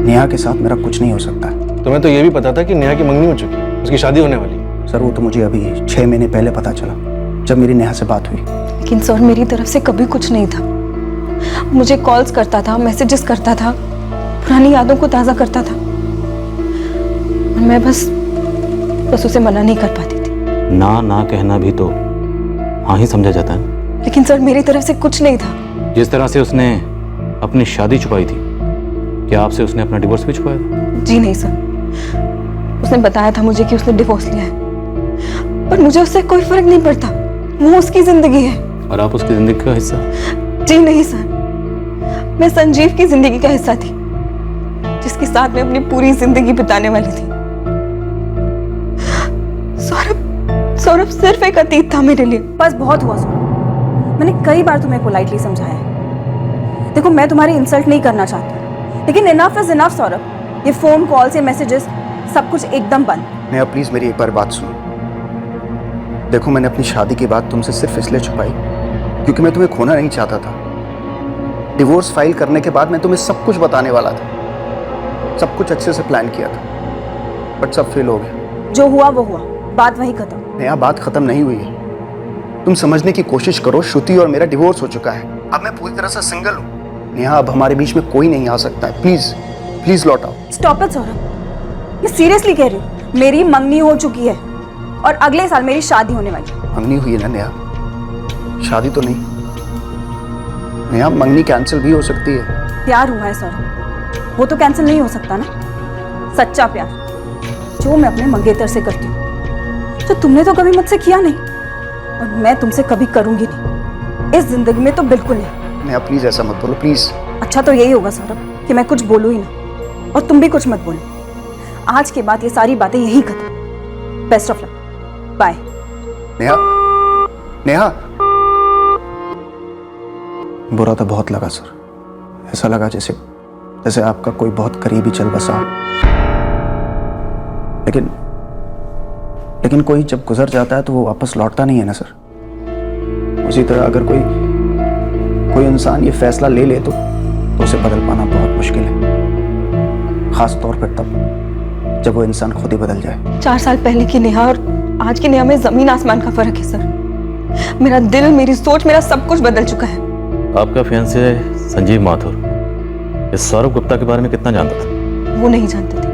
नेहा के साथ मेरा कुछ नहीं हो सकता। तुम्हें तो यह भी पता था कि नेहा की मंगनी हो चुकी है, उसकी शादी होने वाली है। सर, वो तो मुझे अभी 6 महीने पहले पता चला जब मेरी नेहा से बात हुई। लेकिन सर, मेरी तरफ से कभी कुछ नहीं था। मुझे कॉल्स करता था, मैसेजेस करता था, पुरानी यादों को ताज़ा करता था, और मैं बस उसे मना नहीं कर पाती थी। ना कहना भी तो हाँ ही समझा जाता है। लेकिन सर, मेरी तरफ से कुछ नहीं था। जिस तरह से उसने अपनी शादी छुपाई थी, क्या आपसे उसने अपना डिवोर्स भी छुपाया था? जी नहीं सर, उसने बताया था मुझे कि उसने डिवोर्स लिया है, पर मुझे उससे कोई फर्क नहीं पड़ता। वो उसकी जिंदगी है और आप उसकी जिंदगी का हिस्सा? जी नहीं सर, मैं संजीव की जिंदगी का हिस्सा थी, जिसके साथ मैं अपनी पूरी जिंदगी बिताने वाली थी। सौरभ सिर्फ एक अतीत था मेरे लिए। बस बहुत हुआ सौरभ, मैंने कई बार तुम्हें पोलाइटली समझाया है। देखो, मैं तुम्हारी इंसल्ट नहीं करना चाहती, लेकिन इनफ इज इनफ सौरभ। ये फोन कॉल्स, ये मैसेजेस, सब कुछ एकदम बंद। नेहा, प्लीज मेरी एक बार बात सुनो। देखो, मैंने अपनी शादी की बात तुमसे सिर्फ इसलिए छुपाई क्योंकि मैं तुम्हें खोना नहीं चाहता था। डिवोर्स फाइल करने के बाद मैं तुम्हें सब कुछ बताने वाला था, सब कुछ अच्छे से प्लान किया था, बट सब फेल हो गया। जो हुआ वो हुआ, बात वही खत्म। नेहा, बात खत्म नहीं हुई है। तुम समझने की कोशिश करो, श्रुति और मेरा डिवोर्स हो चुका है। अब मैं पूरी तरह से सिंगल हूँ। नेहा, अब हमारे बीच में कोई नहीं आ सकता है। प्लीज प्लीज लौट आओ। स्टॉप इट सौरभ, मैं सीरियसली कह रही हूँ। मेरी मंगनी हो चुकी है और अगले साल मेरी शादी होने वाली है। मंगनी हुई है ना नेहा, शादी तो नहीं। नेहा, मंगनी कैंसिल भी हो सकती है। प्यार हुआ है सौरभ, वो तो कैंसिल नहीं हो सकता ना। सच्चा प्यार जो मैं अपने मंगेतर से करती हूँ, जो तुमने तो कभी मुझसे किया नहीं और मैं तुमसे कभी करूंगी नहीं, इस जिंदगी में तो बिल्कुल नहीं। नेहा, प्लीज ऐसा मत बोलो, प्लीज। अच्छा, तो यही होगा सौरभ कि मैं कुछ बोलूँ ही ना, और तुम भी कुछ मत बोलो। आज के बाद ये सारी बातें यही खत्म। Best of luck, bye. Neha, Neha. बुरा तो बहुत लगा सर, ऐसा लगा जैसे आपका कोई बहुत करीबी चल बसा। लेकिन कोई जब गुजर जाता है तो वो वापस लौटता नहीं है ना सर। उसी तरह अगर कोई इंसान ये फैसला ले ले तो उसे बदल पाना बहुत मुश्किल है, खास तौर पर तब जब वो इंसान खुद ही बदल जाए। 4 साल पहले की नेहा और आज की नेहा में जमीन आसमान का फर्क है सर। मेरा दिल, मेरी सोच, मेरा सब कुछ बदल चुका है। आपका फियांसे संजीव माथुर इस सौरभ गुप्ता के बारे में कितना जानता था? वो नहीं जानते थे।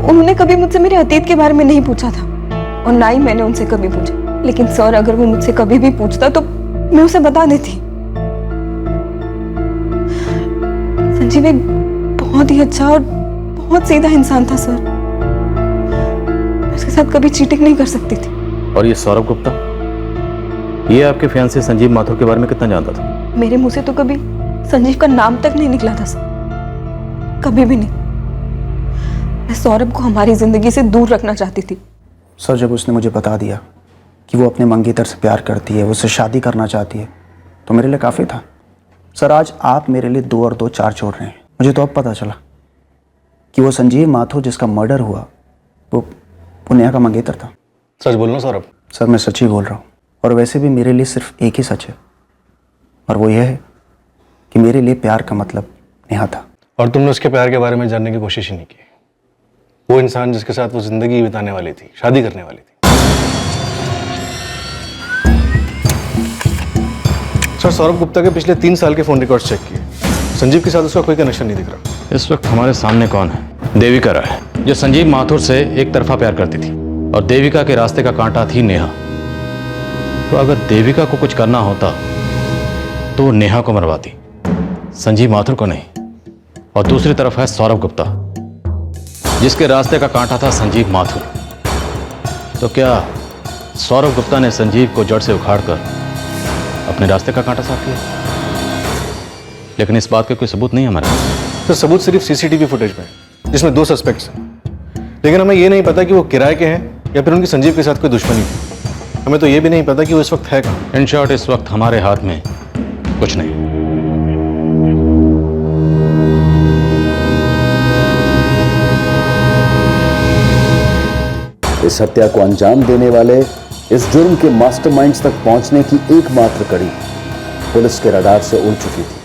उन्होंने कभी मुझसे मेरे अतीत के बारे में नहीं पूछा था और ना ही मैंने उनसे कभी पूछा। लेकिन सर, अगर वो मुझसे कभी भी पूछता तो मैं उसे बता देती। संजीव एक बहुत ही अच्छा और बहुत सीधा इंसान था सर। मैं उसके साथ कभी चीटिंग नहीं कर सकती थी। और ये सौरभ गुप्ता, ये आपके फियांसे संजीव माथुर के बारे में कितना जानता था? मेरे मुंह से तो कभी संजीव का नाम तक नहीं निकला था सर, कभी भी नहीं। मैं सौरभ को हमारी जिंदगी से दूर रखना चाहती थी। सर, जब उसने मुझे बता दिया कि वो अपने मंगेतर से प्यार करती है, वो उससे शादी करना चाहती है, तो मेरे लिए काफ़ी था। सर, आज आप मेरे लिए 2 और 2 4 जोड़ रहे हैं। मुझे तो अब पता चला कि वो संजीव माथुर जिसका मर्डर हुआ वो नेहा का मंगेतर था। सच बोलना सौरभ? सर मैं सच ही बोल रहा हूँ, और वैसे भी मेरे लिए सिर्फ एक ही सच है, और वो ये है कि मेरे लिए प्यार का मतलब नेहा था। और तुमने उसके प्यार के बारे में जानने की कोशिश ही नहीं की। वो इंसान जिसके साथ वो जिंदगी बिताने वाली थी, शादी करने वाली थी। सर सौरभ गुप्ता के पिछले 3 साल के फोन रिकॉर्ड्स चेक किए, संजीव के साथ उसका कोई कनेक्शन नहीं दिख रहा। इस वक्त हमारे सामने कौन है? देविका राय, जो संजीव माथुर से एक तरफा प्यार करती थी, और देविका के रास्ते का कांटा थी नेहा। तो अगर देविका को कुछ करना होता तो वो नेहा को मरवाती, संजीव माथुर को नहीं। और दूसरी तरफ है सौरभ गुप्ता, जिसके रास्ते का कांटा था संजीव माथुर। तो क्या सौरभ गुप्ता ने संजीव को जड़ से उखाड़कर अपने रास्ते का कांटा साफ किया? लेकिन इस बात के कोई सबूत नहीं है हमारे पास। तो सबूत सिर्फ सीसीटीवी फुटेज में है, जिसमें 2 सस्पेक्ट्स हैं। लेकिन हमें ये नहीं पता कि वो किराए के हैं या फिर उनकी संजीव के साथ कोई दुश्मनी थी। हमें तो ये भी नहीं पता कि वो इस वक्त है कहाँ। इन शॉर्ट, इस वक्त हमारे हाथ में कुछ नहीं। इस हत्या को अंजाम देने वाले इस जुर्म के मास्टरमाइंड्स तक पहुंचने की एकमात्र कड़ी पुलिस के रडार से उड़ चुकी थी।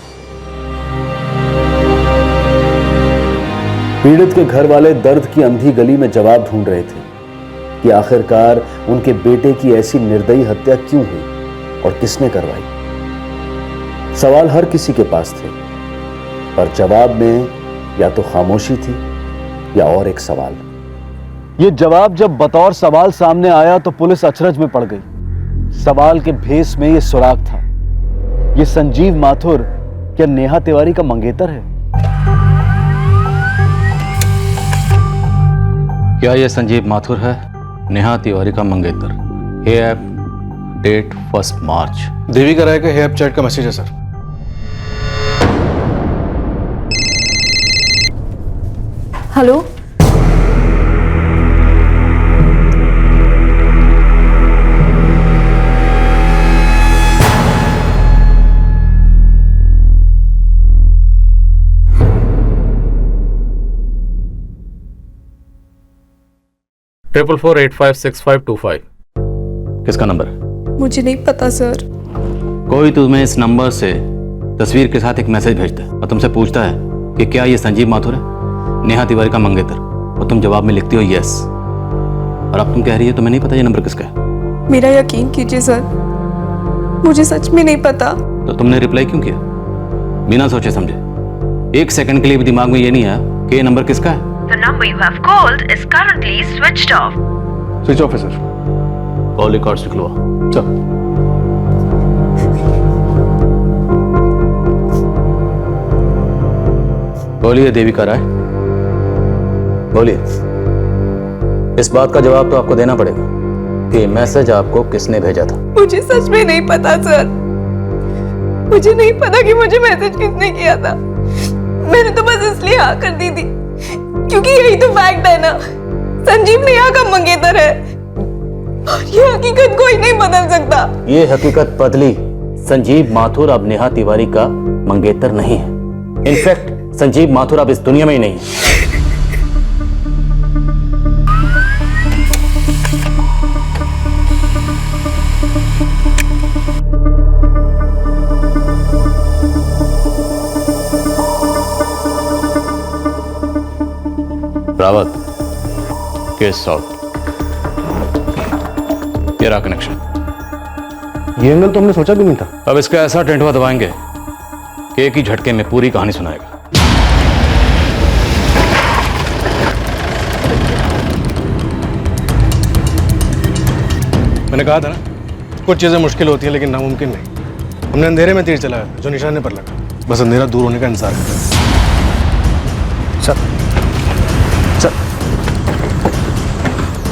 पीड़ित के घर वाले दर्द की अंधी गली में जवाब ढूंढ रहे थे कि आखिरकार उनके बेटे की ऐसी निर्दयी हत्या क्यों हुई और किसने करवाई। सवाल हर किसी के पास थे, पर जवाब में या तो खामोशी थी या और एक सवाल। ये जवाब जब बतौर सवाल सामने आया तो पुलिस अचरज में पड़ गई। सवाल के भेस में ये सुराग था, ये संजीव माथुर क्या नेहा तिवारी का मंगेतर है? क्या ये संजीव माथुर है नेहा तिवारी का मंगेतर? हे ऐप, डेट 1 मार्च। देविका राय का हे ऐप चैट का मैसेज है सर। Hello, triple 4856525। किसका नंबर है? मुझे नहीं पता सर। कोई तुम्हें इस नंबर से तस्वीर के साथ एक मैसेज भेजता है और तुमसे पूछता है कि क्या ये संजीव माथुर है, नेहा तिवारी का मंगेतर, और तुम जवाब में लिखती हो यस। और अब तुम कह रही हो तुम्हें नहीं पता ये नंबर किसका है। मेरा यकीन कीजिए सर, मुझे सच में नहीं पता। तो तुमने रिप्लाई क्यों किया बिना सोचे समझे? 1 सेकंड के लिए भी दिमाग में ये नहीं आया कि ये नंबर किसका है? The number you have called is currently switched off. Switch off है सर। कॉल रिकॉर्ड्स निकलवा। चल। बोलिए देविका राय, बोलिए। इस बात का जवाब तो आपको देना पड़ेगा कि मैसेज आपको किसने भेजा था। मुझे सच में नहीं पता सर, मुझे नहीं पता कि मुझे मैसेज किसने किया था। मैंने तो बस इसलिए हाँ कर दी थी क्योंकि यही तो फैक्ट है ना, संजीव नेहा का मंगेतर है और ये हकीकत कोई नहीं बदल सकता। ये हकीकत बदली, संजीव माथुर अब नेहा तिवारी का मंगेतर नहीं है। इनफैक्ट संजीव माथुर अब इस दुनिया में ही नहीं है। Rawat, case solve. ये रहा कनेक्शन। ये एंगल तो हमने सोचा भी नहीं था। अब इसका ऐसा टेंटवा दबाएंगे कि एक ही झटके में पूरी कहानी सुनाएगा। मैंने कहा था ना, कुछ चीजें मुश्किल होती हैं लेकिन नामुमकिन नहीं। हमने अंधेरे में तीर चलाया जो निशाने पर लगा, बस अंधेरा दूर होने का इंतजार कर रहा है।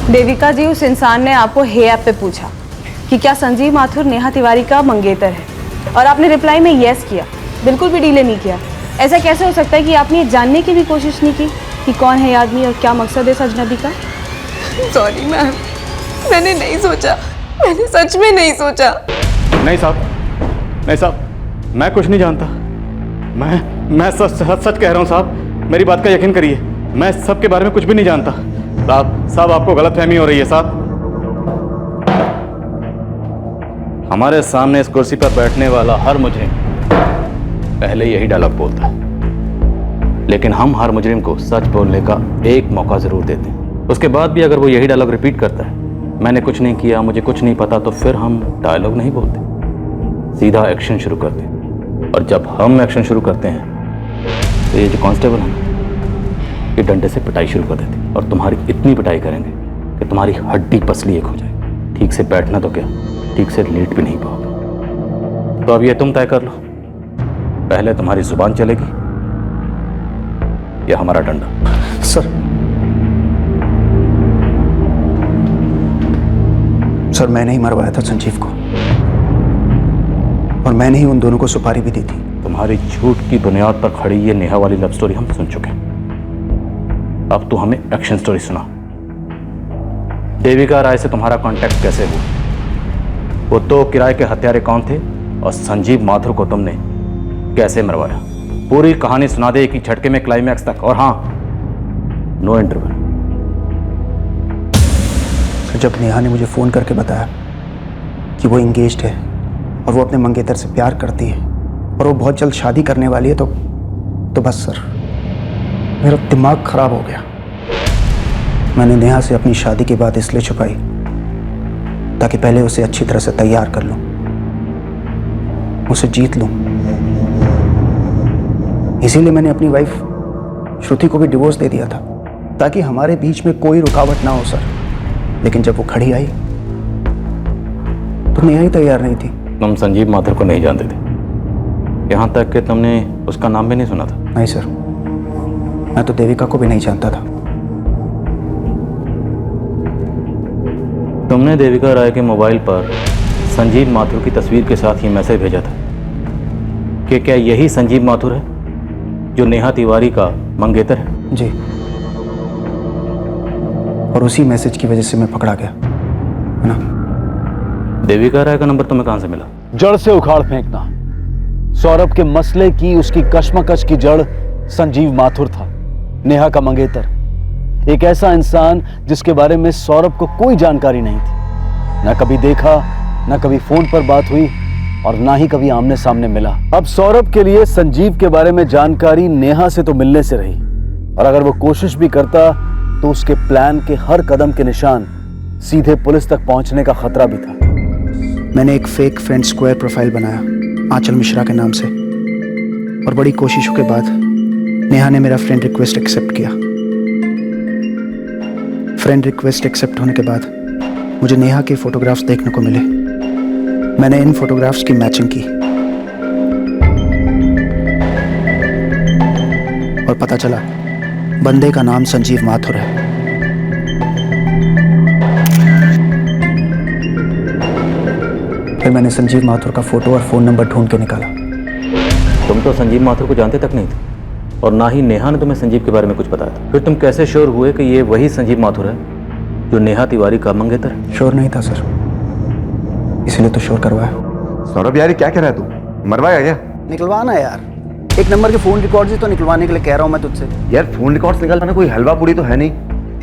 देविका जी, उस इंसान ने आपको हे ऐप पे पूछा कि क्या संजीव माथुर नेहा तिवारी का मंगेतर है, और आपने रिप्लाई में यस किया, बिल्कुल भी डिले नहीं किया। ऐसा कैसे हो सकता है कि आपने ये जानने की भी कोशिश नहीं की कि कौन है ये आदमी और क्या मकसद है इस अजनबी का? सॉरी मैम, मैंने नहीं सोचा, मैंने सच में नहीं सोचा। नहीं साहब, नहीं साहब, मैं कुछ नहीं जानता। मैं सच कह रहा हूँ साहब, मेरी बात का यकीन करिए। मैं सब के बारे में कुछ भी नहीं जानता। साहब आपको गलतफहमी हो रही है साहब। हमारे सामने इस कुर्सी पर बैठने वाला हर मुजरिम पहले यही डायलॉग बोलता है, लेकिन हम हर मुजरिम को सच बोलने का एक मौका जरूर देते हैं। उसके बाद भी अगर वो यही डायलॉग रिपीट करता है, मैंने कुछ नहीं किया, मुझे कुछ नहीं पता, तो फिर हम डायलॉग नहीं बोलते, सीधा एक्शन शुरू करते हैं। और जब हम एक्शन शुरू करते हैं तो ये जो कांस्टेबल है ये डंडे से पिटाई शुरू कर देते, और तुम्हारी इतनी पिटाई करेंगे कि तुम्हारी हड्डी पसली एक हो जाए। ठीक से बैठना तो क्या, ठीक से लेट भी नहीं पाओगे। तो अब ये तुम तय कर लो, पहले तुम्हारी जुबान चलेगी या हमारा डंडा। सर मैंने ही मरवाया था संजीव को, और मैंने ही उन दोनों को सुपारी भी दी थी। तुम्हारी झूठ की बुनियाद पर खड़ी ये नेहा वाली लव स्टोरी हम सुन चुके हैं। अब तू हमें एक्शन स्टोरी सुना। देविका राय से तुम्हारा कांटेक्ट कैसे हुआ, वो दो किराए के हत्यारे कौन थे, और संजीव माथुर को तुमने कैसे मरवाया। पूरी कहानी सुना दे एक ही झटके में, क्लाइमैक्स तक। और हाँ, नो इंटरवल। जब नेहा ने मुझे फ़ोन करके बताया कि वो इंगेज्ड है और वो अपने मंगेतर से प्यार करती है और वो बहुत जल्द शादी करने वाली है, तो बस सर मेरा दिमाग खराब हो गया। मैंने नेहा से अपनी शादी की बात इसलिए छुपाई ताकि पहले उसे अच्छी तरह से तैयार कर लूं, उसे जीत लूं। इसीलिए मैंने अपनी वाइफ श्रुति को भी डिवोर्स दे दिया था ताकि हमारे बीच में कोई रुकावट ना हो सर। लेकिन जब वो खड़ी आई तो नेहा ही तैयार नहीं थी। तुम संजीव माथुर को नहीं जानते थे, यहां तक कि तुमने उसका नाम भी नहीं सुना था। नहीं सर, मैं तो देविका को भी नहीं जानता था। तुमने देविका राय के मोबाइल पर संजीव माथुर की तस्वीर के साथ ये मैसेज भेजा था कि क्या यही संजीव माथुर है जो नेहा तिवारी का मंगेतर है? जी, और उसी मैसेज की वजह से मैं पकड़ा गया है ना। देविका राय का नंबर तुम्हें कहां से मिला? जड़ से उखाड़ फेंकना। सौरभ के मसले की, उसकी कश्मकश की जड़ संजीव माथुर था, नेहा का मंगेतर। एक ऐसा इंसान जिसके बारे में सौरभ को कोई जानकारी नहीं थी, ना कभी देखा, ना कभी फोन पर बात हुई, और ना ही कभी आमने सामने मिला। अब सौरभ के लिए संजीव के बारे में जानकारी नेहा से तो मिलने से रही, और अगर वो कोशिश भी करता तो उसके प्लान के हर कदम के निशान सीधे पुलिस तक पहुंचने का खतरा भी था। मैंने एक फेक फ्रेंड स्क्वायर प्रोफाइल बनाया आंचल मिश्रा के नाम से, और बड़ी कोशिशों के बाद नेहा ने मेरा फ्रेंड रिक्वेस्ट एक्सेप्ट किया। फ्रेंड रिक्वेस्ट एक्सेप्ट होने के बाद मुझे नेहा के फोटोग्राफ्स देखने को मिले। मैंने इन फोटोग्राफ्स की मैचिंग की और पता चला बंदे का नाम संजीव माथुर है। फिर मैंने संजीव माथुर का फोटो और फोन नंबर ढूंढ के निकाला। तुम तो संजीव माथुर को जानते तक नहीं थे, और ना ही नेहा ने तुम्हें संजीव के बारे में कुछ बताया था। फिर तुम कैसे श्योर हुए कि ये वही संजीव माथुर है जो नेहा तिवारी का मंगेतर है? श्योर नहीं था सर, इसलिए तो श्योर करवाया। सौरभ यार क्या कह रहा है तू? मरवाया क्या? निकलवाना यार, एक नंबर के फोन रिकॉर्ड ही तो निकलवाने के लिए कह रहा हूँ मैं तुझसे। यार फोन रिकॉर्ड्स निकालना कोई हलवा पूरी तो है नहीं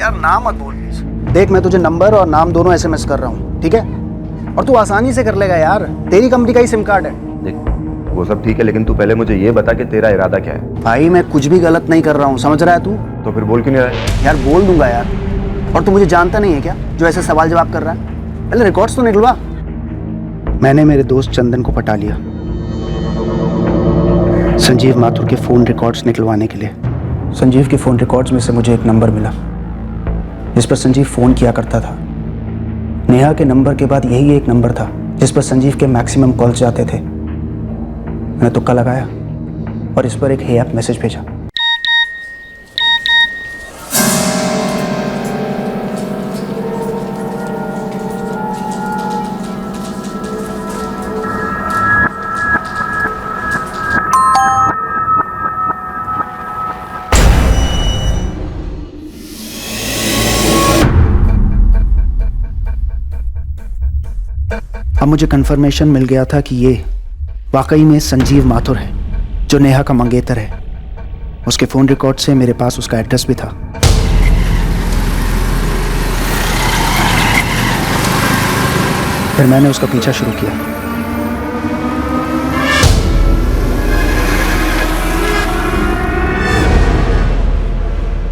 यार। नाम मत बोल प्लीज। देख मैं तुझे नंबर और नाम दोनों SMS कर रहा हूँ, ठीक है? और तू आसानी से कर लेगा यार, तेरी कंपनी का ही सिम कार्ड है। देख वो सब ठीक है, लेकिन तू पहले मुझे ये बता कि तेरा इरादा क्या है। भाई मैं कुछ भी गलत नहीं कर रहा हूँ, समझ रहा है तू? तो फिर बोल क्यों नहीं रहा है? यार बोल दूंगा यार, और तू मुझे जानता नहीं है क्या जो ऐसे सवाल जवाब कर रहा है? पहले रिकॉर्ड्स तो निकलवा। मैंने मेरे दोस्त चंदन को पटा लिया संजीव माथुर के फोन रिकॉर्ड्स निकलवाने के लिए। संजीव के फोन रिकॉर्ड्स में से मुझे एक नंबर मिला जिस पर संजीव फोन किया करता था। नेहा के नंबर के बाद यही एक नंबर था जिस पर संजीव के मैक्सिमम कॉल्स जाते थे। मैंने तुक्का लगाया और इस पर एक हे ऐप मैसेज भेजा। अब मुझे कंफर्मेशन मिल गया था कि ये वाकई में संजीव माथुर है जो नेहा का मंगेतर है। उसके फ़ोन रिकॉर्ड से मेरे पास उसका एड्रेस भी था। फिर मैंने उसका पीछा शुरू किया।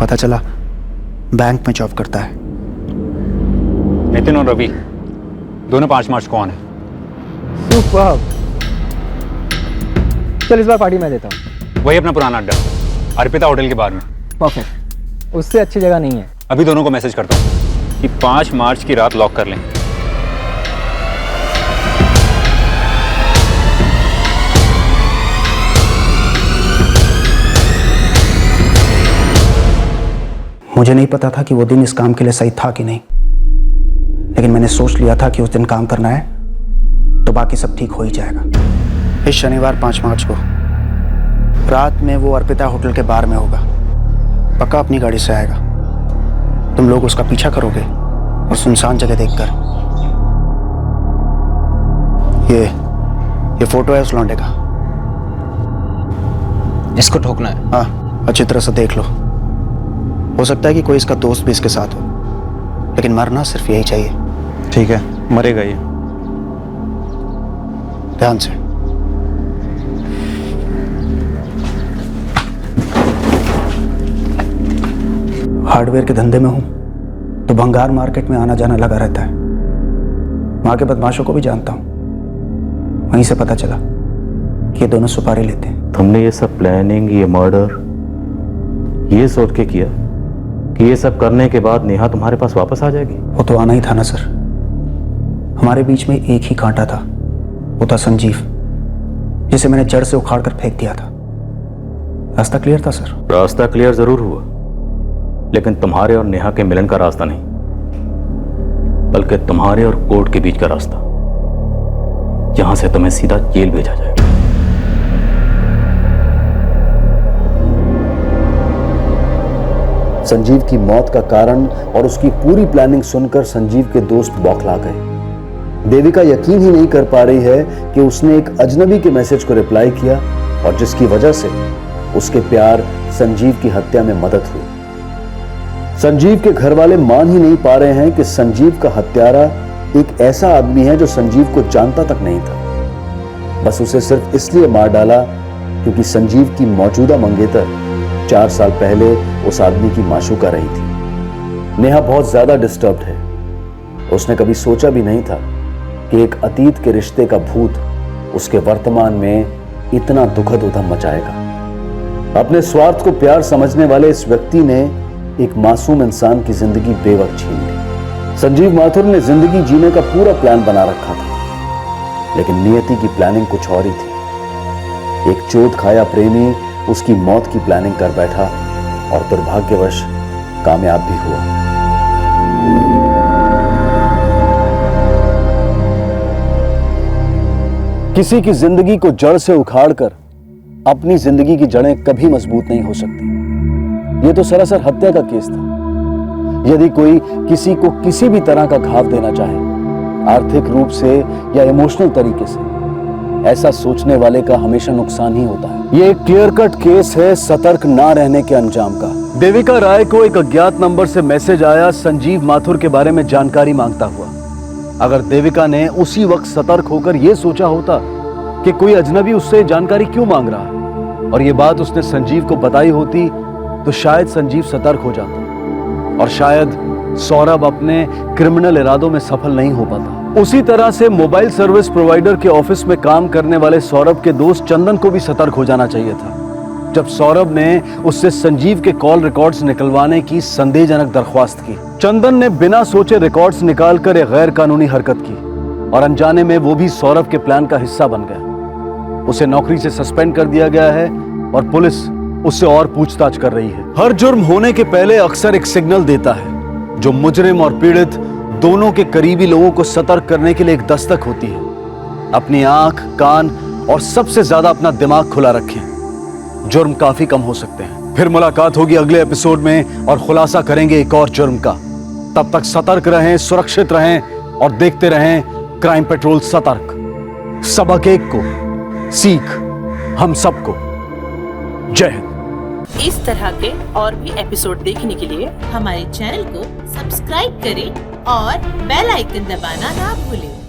पता चला बैंक में जॉब करता है। नितिन और रवि दोनों 5 मार्च को ऑन है। सुपर्ब। चल इस बार पार्टी मैं देता हूँ। वही अपना पुराना अड्डा, अर्पिता होटल के बाहर में। परफेक्ट। उससे अच्छी जगह नहीं है। अभी दोनों को मैसेज करता हूँ कि 5 मार्च की रात लॉक कर लें। मुझे नहीं पता था कि वो दिन इस काम के लिए सही था कि नहीं, लेकिन मैंने सोच लिया था कि उस दिन काम करना है तो बाकी सब ठीक हो ही जाएगा। इस शनिवार 5 मार्च को रात में वो अर्पिता होटल के बार में होगा। पक्का अपनी गाड़ी से आएगा। तुम लोग उसका पीछा करोगे और सुनसान जगह देखकर। ये फोटो है उस लौंडे का। इसको ठोकना है? हाँ, अच्छी तरह से देख लो। हो सकता है कि कोई इसका दोस्त भी इसके साथ हो, लेकिन मरना सिर्फ यही चाहिए। ठीक है, मरेगा ये। ध्यान से। हार्डवेयर के धंधे में हूं तो भंगार मार्केट में आना जाना लगा रहता है। वहां के बदमाशों को भी जानता हूं। वहीं से पता चला कि ये दोनों सुपारी लेते हैं। तुमने ये सब प्लानिंग, ये मर्डर, ये सोच के किया कि ये सब करने के बाद नेहा तुम्हारे पास वापस आ जाएगी? वो तो आना ही था ना सर। हमारे बीच में एक ही कांटा था, वो था संजीव, जिसे मैंने जड़ से उखाड़ कर फेंक दिया था। रास्ता क्लियर था सर। रास्ता क्लियर जरूर हुआ, लेकिन तुम्हारे और नेहा के मिलन का रास्ता नहीं, बल्कि तुम्हारे और कोर्ट के बीच का रास्ता, जहां से तुम्हें सीधा जेल भेजा जाएगा। संजीव की मौत का कारण और उसकी पूरी प्लानिंग सुनकर संजीव के दोस्त बौखला गए। देविका यकीन ही नहीं कर पा रही है कि उसने एक अजनबी के मैसेज को रिप्लाई किया और जिसकी वजह से उसके प्यार संजीव की हत्या में मदद हुई। संजीव के घर वाले मान ही नहीं पा रहे हैं कि संजीव का हत्यारा एक ऐसा आदमी है जो संजीव को जानता तक नहीं था। बस उसे सिर्फ इसलिए मार डाला क्योंकि संजीव की मौजूदा मंगेतर 4 साल पहले उस आदमी की माशूका रही थी। नेहा बहुत ज्यादा डिस्टर्ब्ड है। उसने कभी सोचा भी नहीं था कि एक अतीत के रिश्ते का भूत उसके वर्तमान में इतना दुखद उधम मचाएगा। अपने स्वार्थ को प्यार समझने वाले इस व्यक्ति ने एक मासूम इंसान की जिंदगी बेवक्त छीन ली। संजीव माथुर ने जिंदगी जीने का पूरा प्लान बना रखा था, लेकिन नियति की प्लानिंग कुछ और ही थी। एक चोट खाया प्रेमी उसकी मौत की प्लानिंग कर बैठा और दुर्भाग्यवश कामयाब भी हुआ। किसी की जिंदगी को जड़ से उखाड़कर अपनी जिंदगी की जड़ें कभी मजबूत नहीं हो सकती। यह तो सरासर हत्या का केस था। यदि कोई किसी को किसी भी तरह का घाव देना चाहे, आर्थिक रूप से या इमोशनल तरीके से, ऐसा सोचने वाले का हमेशा नुकसान ही होता है। ये एक क्लियर कट केस है सतर्क ना रहने के अंजाम का। देविका राय को एक अज्ञात नंबर से मैसेज आया संजीव माथुर के बारे में जानकारी मांगता हुआ। अगर देविका ने उसी वक्त सतर्क होकर यह सोचा होता कि कोई अजनबी उससे जानकारी क्यों मांग रहा है और ये बात उसने संजीव को बताई होती, तो शायद संजीव सतर्क हो जाता और शायद सौरभ अपने क्रिमिनल इरादों में सफल नहीं हो पाता। उसी तरह से मोबाइल सर्विस प्रोवाइडर के ऑफिस में काम करने वाले सौरभ के दोस्त चंदन को भी सतर्क हो जाना चाहिए था। जब सौरभ ने उससे संजीव के कॉल रिकॉर्ड्स निकलवाने की संदेहजनक दरख्वास्त की, चंदन ने बिना सोचे रिकॉर्ड्स निकालकर एक गैर कानूनी हरकत की और अनजाने में वो भी सौरभ के प्लान का हिस्सा बन गया। उसे नौकरी से सस्पेंड कर दिया गया है और पुलिस उससे और पूछताछ कर रही है। हर जुर्म होने के पहले अक्सर एक सिग्नल देता है जो मुजरिम और पीड़ित दोनों के करीबी लोगों को सतर्क करने के लिए एक दस्तक होती है। अपनी आंख, कान और सबसे ज्यादा अपना दिमाग खुला रखें। जुर्म काफी कम हो सकते हैं। फिर मुलाकात होगी अगले एपिसोड में और खुलासा करेंगे एक और जुर्म का। तब तक सतर्क रहें, सुरक्षित रहें और देखते रहें क्राइम पेट्रोल सतर्क। सबक एक को सीख हम सबको। जय हिंद। इस तरह के और भी एपिसोड देखने के लिए हमारे चैनल को सब्सक्राइब करें और बेल आइकन दबाना ना भूलें।